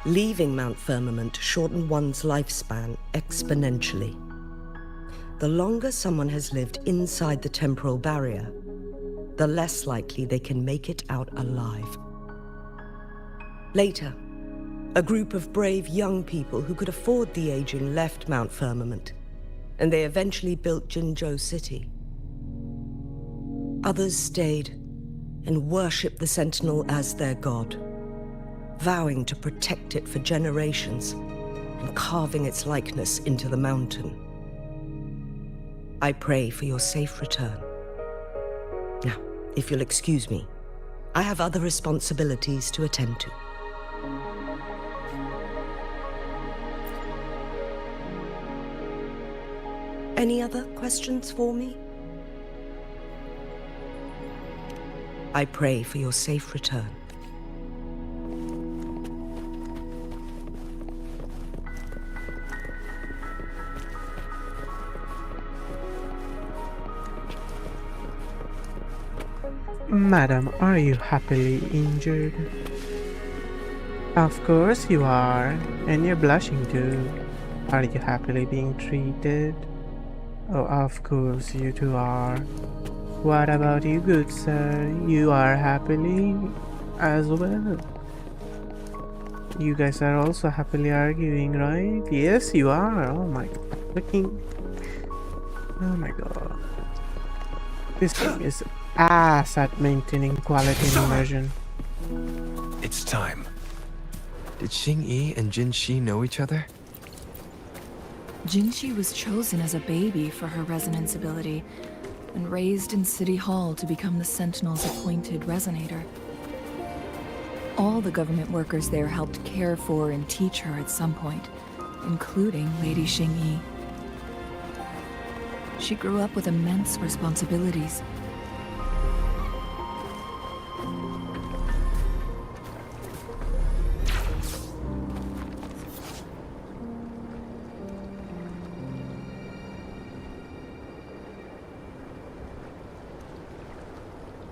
[SPEAKER 11] Leaving Mount Firmament shortened one's lifespan exponentially. The longer someone has lived inside the temporal barrier, the less likely they can make it out alive. Later, a group of brave young people who could afford the aging left Mount Firmament, and they eventually built Jinzhou City. Others stayed and worshipped the Sentinel as their god, vowing to protect it for generations and carving its likeness into the mountain. I pray for your safe return. Now, if you'll excuse me, I have other responsibilities to attend to. Any other questions for me? I pray for your safe return.
[SPEAKER 1] Madam, are you happily injured? Of course you are, and you're blushing too. Are you happily being treated? Oh, of course you two are. What about you, good sir? You are happily as well. You guys are also happily arguing, right? Yes, you are. Oh my freaking... Oh my god. This thing is ass at maintaining quality and immersion.
[SPEAKER 9] It's time.
[SPEAKER 2] Did Xing-Yi and Jin-Shi know each other?
[SPEAKER 8] Jin-Shi was chosen as a baby for her resonance ability and raised in City Hall to become the Sentinel's appointed resonator. All the government workers there helped care for and teach her at some point, including Lady Xing-Yi. She grew up with immense responsibilities.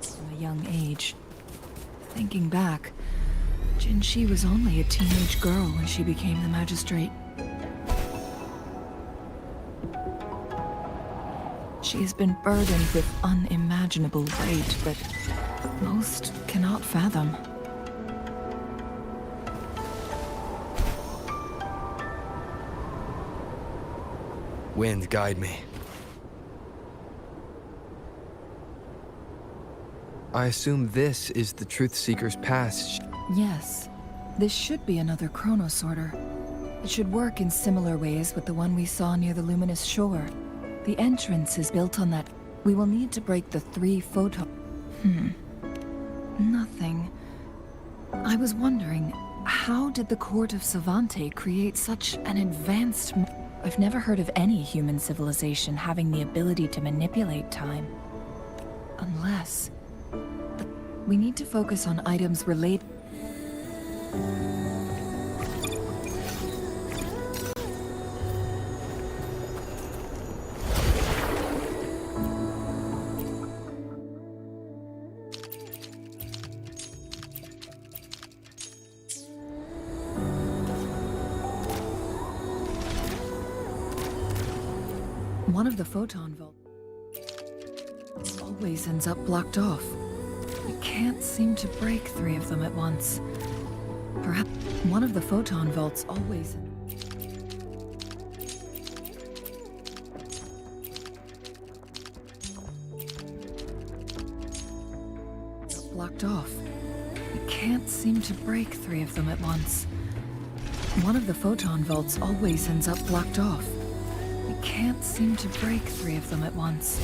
[SPEAKER 8] From a young age. Thinking back, Jin-Shi was only a teenage girl when she became the magistrate. She has been burdened with unimaginable weight that most cannot fathom.
[SPEAKER 2] Wind, guide me. I assume this is the Truth Seeker's Pass.
[SPEAKER 8] Yes, this should be another chronosorter. It should work in similar ways with the one we saw near the luminous shore. The entrance is built on that. We will need to break the 3 photon. Nothing. I was wondering, how did the Court of Savante create such an advanced... I've never heard of any human civilization having the ability to manipulate time. Unless... We need to focus on items related... One of the photon vaults always ends up blocked off. We can't seem to break 3 of them at once. Perhaps one of the photon vaults always... blocked off. We can't seem to break 3 of them at once. One of the photon vaults always ends up blocked off. We can't seem to break 3 of them at once.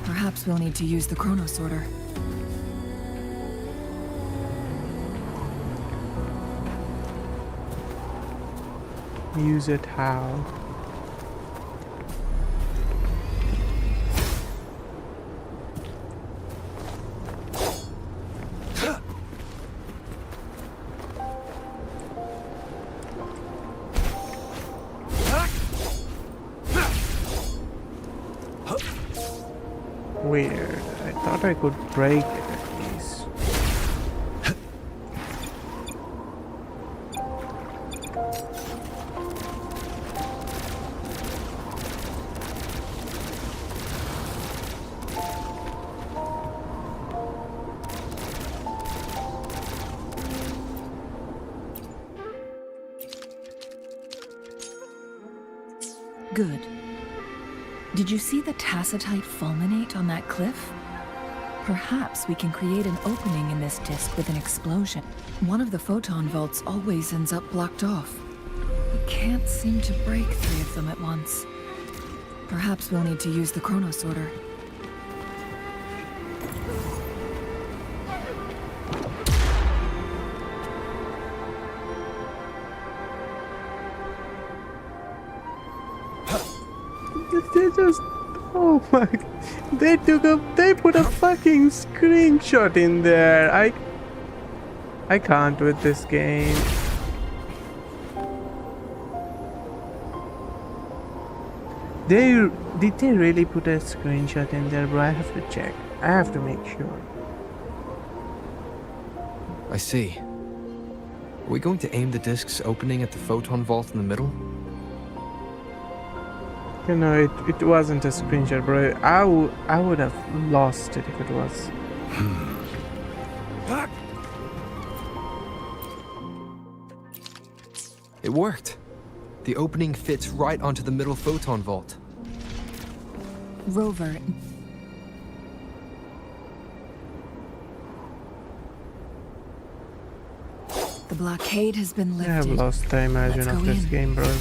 [SPEAKER 8] Perhaps we'll need to use the chronosorter.
[SPEAKER 1] Use it how? Weird. I thought I could break it at least.
[SPEAKER 8] Good. Did you see the tacitite fulminate on that cliff? Perhaps we can create an opening in this disk with an explosion. One of the photon vaults always ends up blocked off. We can't seem to break 3 of them at once. Perhaps we'll need to use the chronosorter.
[SPEAKER 1] They just... Oh my... They put a fucking screenshot in there. I can't with this game. Did they really put a screenshot in there, bro? I have to check. I have to make sure.
[SPEAKER 2] I see. Are we going to aim the disk's opening at the photon vault in the middle?
[SPEAKER 1] You know, it wasn't a screenshot, bro. I would have lost it if it was.
[SPEAKER 2] It worked. The opening fits right onto the middle photon vault.
[SPEAKER 8] Rover, The blockade has been
[SPEAKER 1] I have
[SPEAKER 8] lifted.
[SPEAKER 1] lost the imagine
[SPEAKER 8] Let's
[SPEAKER 1] of
[SPEAKER 8] go
[SPEAKER 1] this
[SPEAKER 8] in.
[SPEAKER 1] game, bro.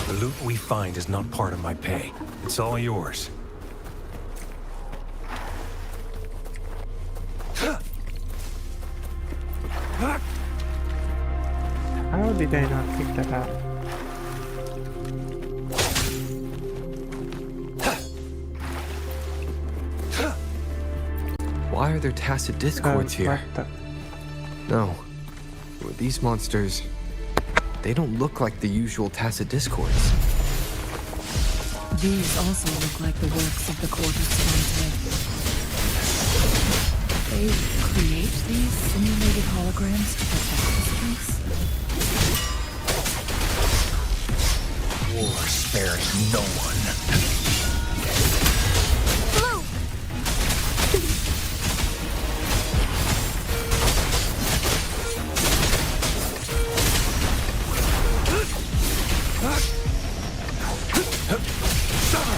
[SPEAKER 9] The loot we find is not part of my pay. It's all yours.
[SPEAKER 1] How did I not pick that up?
[SPEAKER 2] Why are there tacit discords here?
[SPEAKER 1] What the?
[SPEAKER 2] No. These monsters... They don't look like the usual tacit discords.
[SPEAKER 8] These also look like the works of the Court of Sante. They create these simulated holograms to protect this place?
[SPEAKER 9] War spares no one.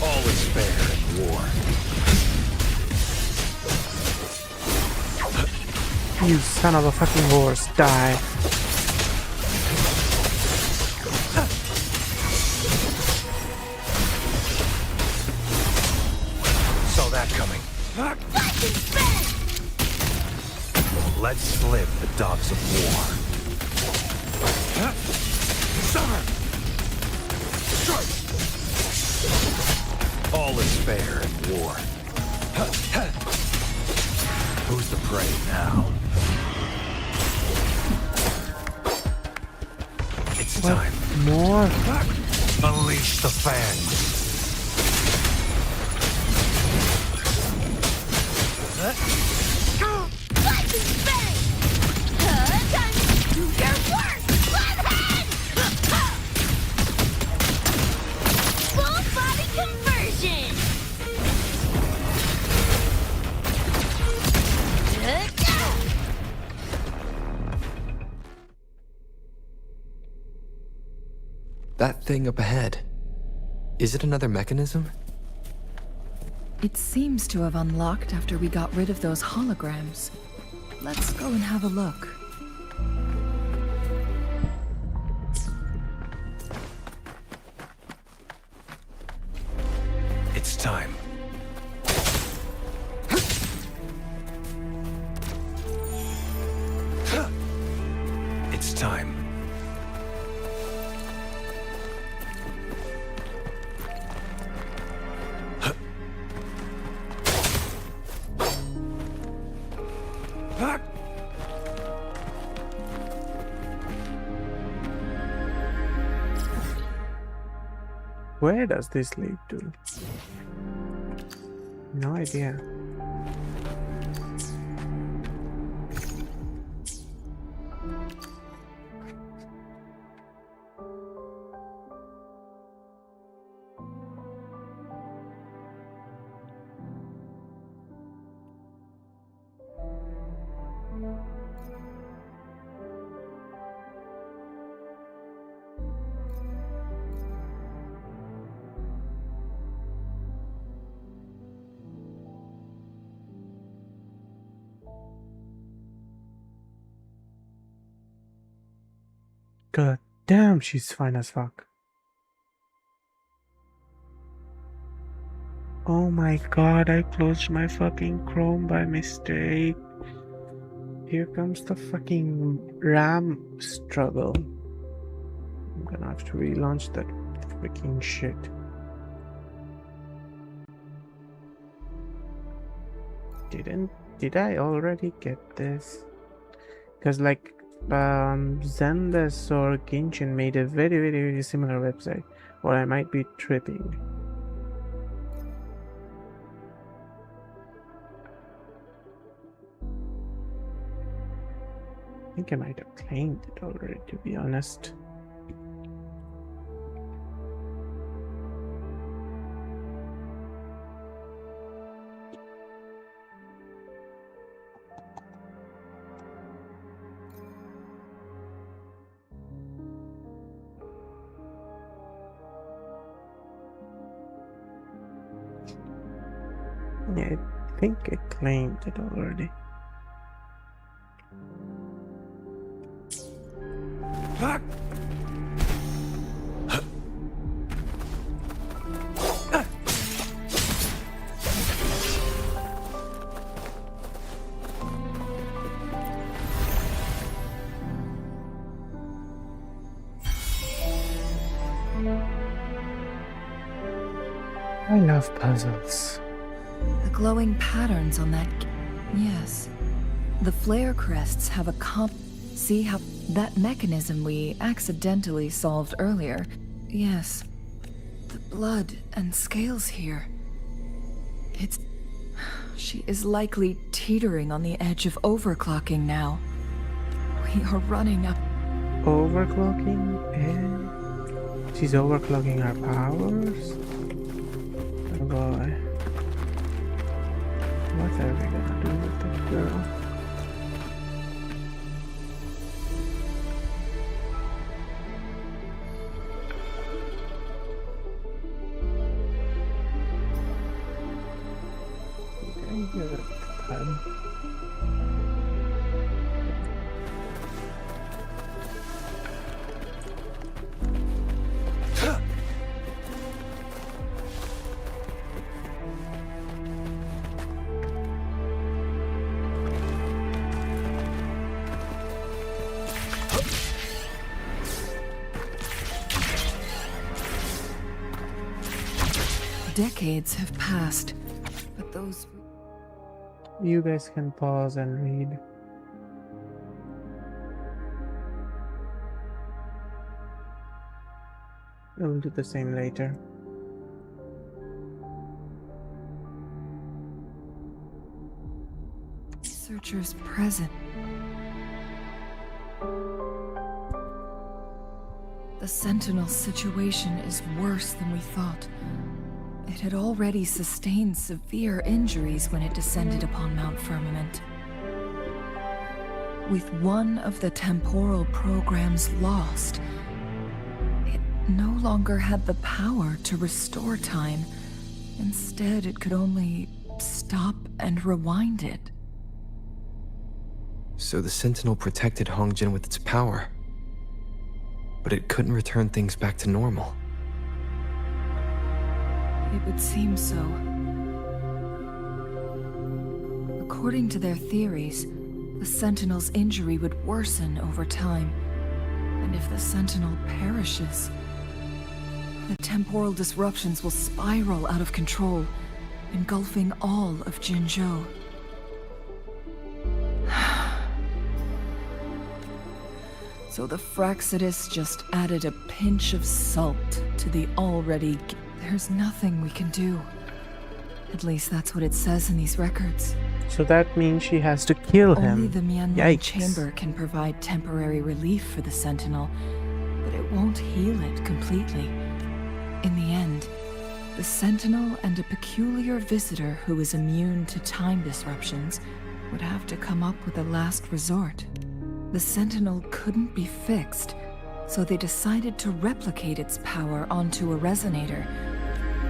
[SPEAKER 9] All is fair in war.
[SPEAKER 1] You son of a fucking horse, die.
[SPEAKER 9] Saw that coming. Let's slip the dogs of war. All is fair in war. Who's the prey now? It's time.
[SPEAKER 1] More?
[SPEAKER 9] Unleash the fangs.
[SPEAKER 2] That thing up ahead. Is it another mechanism?
[SPEAKER 8] It seems to have unlocked after we got rid of those holograms. Let's go and have a look.
[SPEAKER 9] It's time. It's time.
[SPEAKER 1] Where does this lead to? No idea. God damn, she's fine as fuck. Oh my god, I closed my fucking Chrome by mistake. Here comes the fucking RAM struggle. I'm gonna have to relaunch that freaking shit. Did I already get this? Because like Zendesk or Genshin made a very similar website, or I might be tripping. I think I might have claimed it already, to be honest. Yeah, I think I claimed it already. I love puzzles.
[SPEAKER 8] The glowing patterns on that... Yes. The flare crests have a See how that mechanism we accidentally solved earlier? Yes. The blood and scales here. It's... She is likely teetering on the edge of overclocking now. We are running up...
[SPEAKER 1] Overclocking? Eh? She's overclocking our powers? Oh boy. What are we gonna do with this girl? Okay, give it time.
[SPEAKER 8] Decades have passed, but those...
[SPEAKER 1] You guys can pause and read. We'll do the same later.
[SPEAKER 8] Researchers present. The Sentinel situation is worse than we thought. It had already sustained severe injuries when it descended upon Mount Firmament. With one of the temporal programs lost, it no longer had the power to restore time. Instead, it could only stop and rewind it.
[SPEAKER 2] So the Sentinel protected Hongjin with its power, but it couldn't return things back to normal.
[SPEAKER 8] It would seem so. According to their theories, the Sentinel's injury would worsen over time. And if the Sentinel perishes, the temporal disruptions will spiral out of control, engulfing all of Jinzhou. So the Fraxidus just added a pinch of salt to the already... There's nothing we can do. At least that's what it says in these records.
[SPEAKER 1] So that means she has to kill him.
[SPEAKER 8] Only the Mianmar
[SPEAKER 1] Yikes.
[SPEAKER 8] chamber can provide temporary relief for the Sentinel, but it won't heal it completely. In the end, the Sentinel and a peculiar visitor who is immune to time disruptions would have to come up with a last resort. The Sentinel couldn't be fixed, so they decided to replicate its power onto a resonator.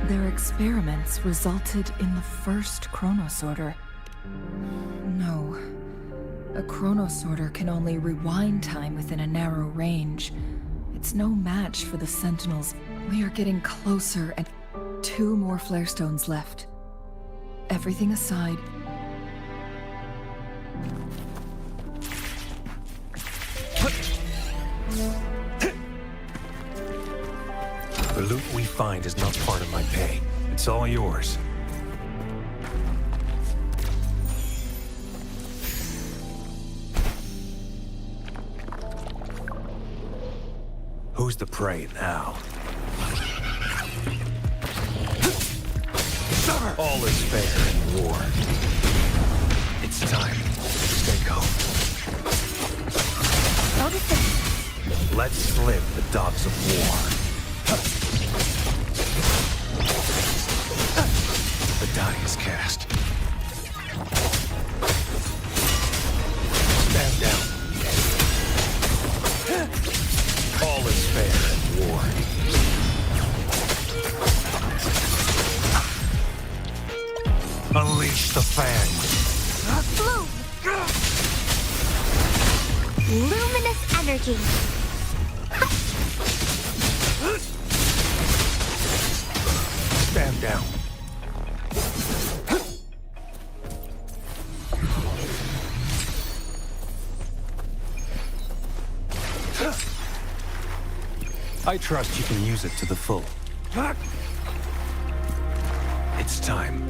[SPEAKER 8] Their experiments resulted in the first chronosorter. No. A chronosorter can only rewind time within a narrow range. It's no match for the Sentinels. We are getting closer and 2 more flare stones left. Everything aside.
[SPEAKER 9] The loot we find is not part of my pay. It's all yours. Who's the prey now? All is fair in war. It's time. Stay calm. Let's slip the dogs of war. The die is cast. Stand down. All is fair in war. Unleash the fangs.
[SPEAKER 3] Bloom! Luminous energy.
[SPEAKER 9] Stand down. I trust you can use it to the full. It's time.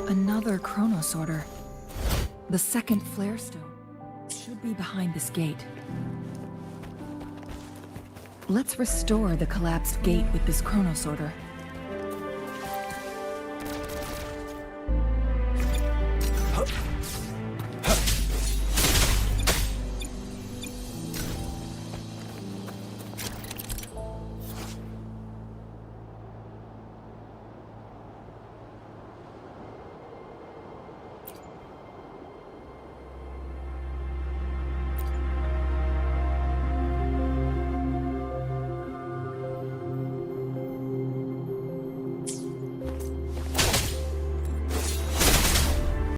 [SPEAKER 8] Another Chronos order. The second flare stone should be behind this gate. Let's restore the collapsed gate with this Chronos order.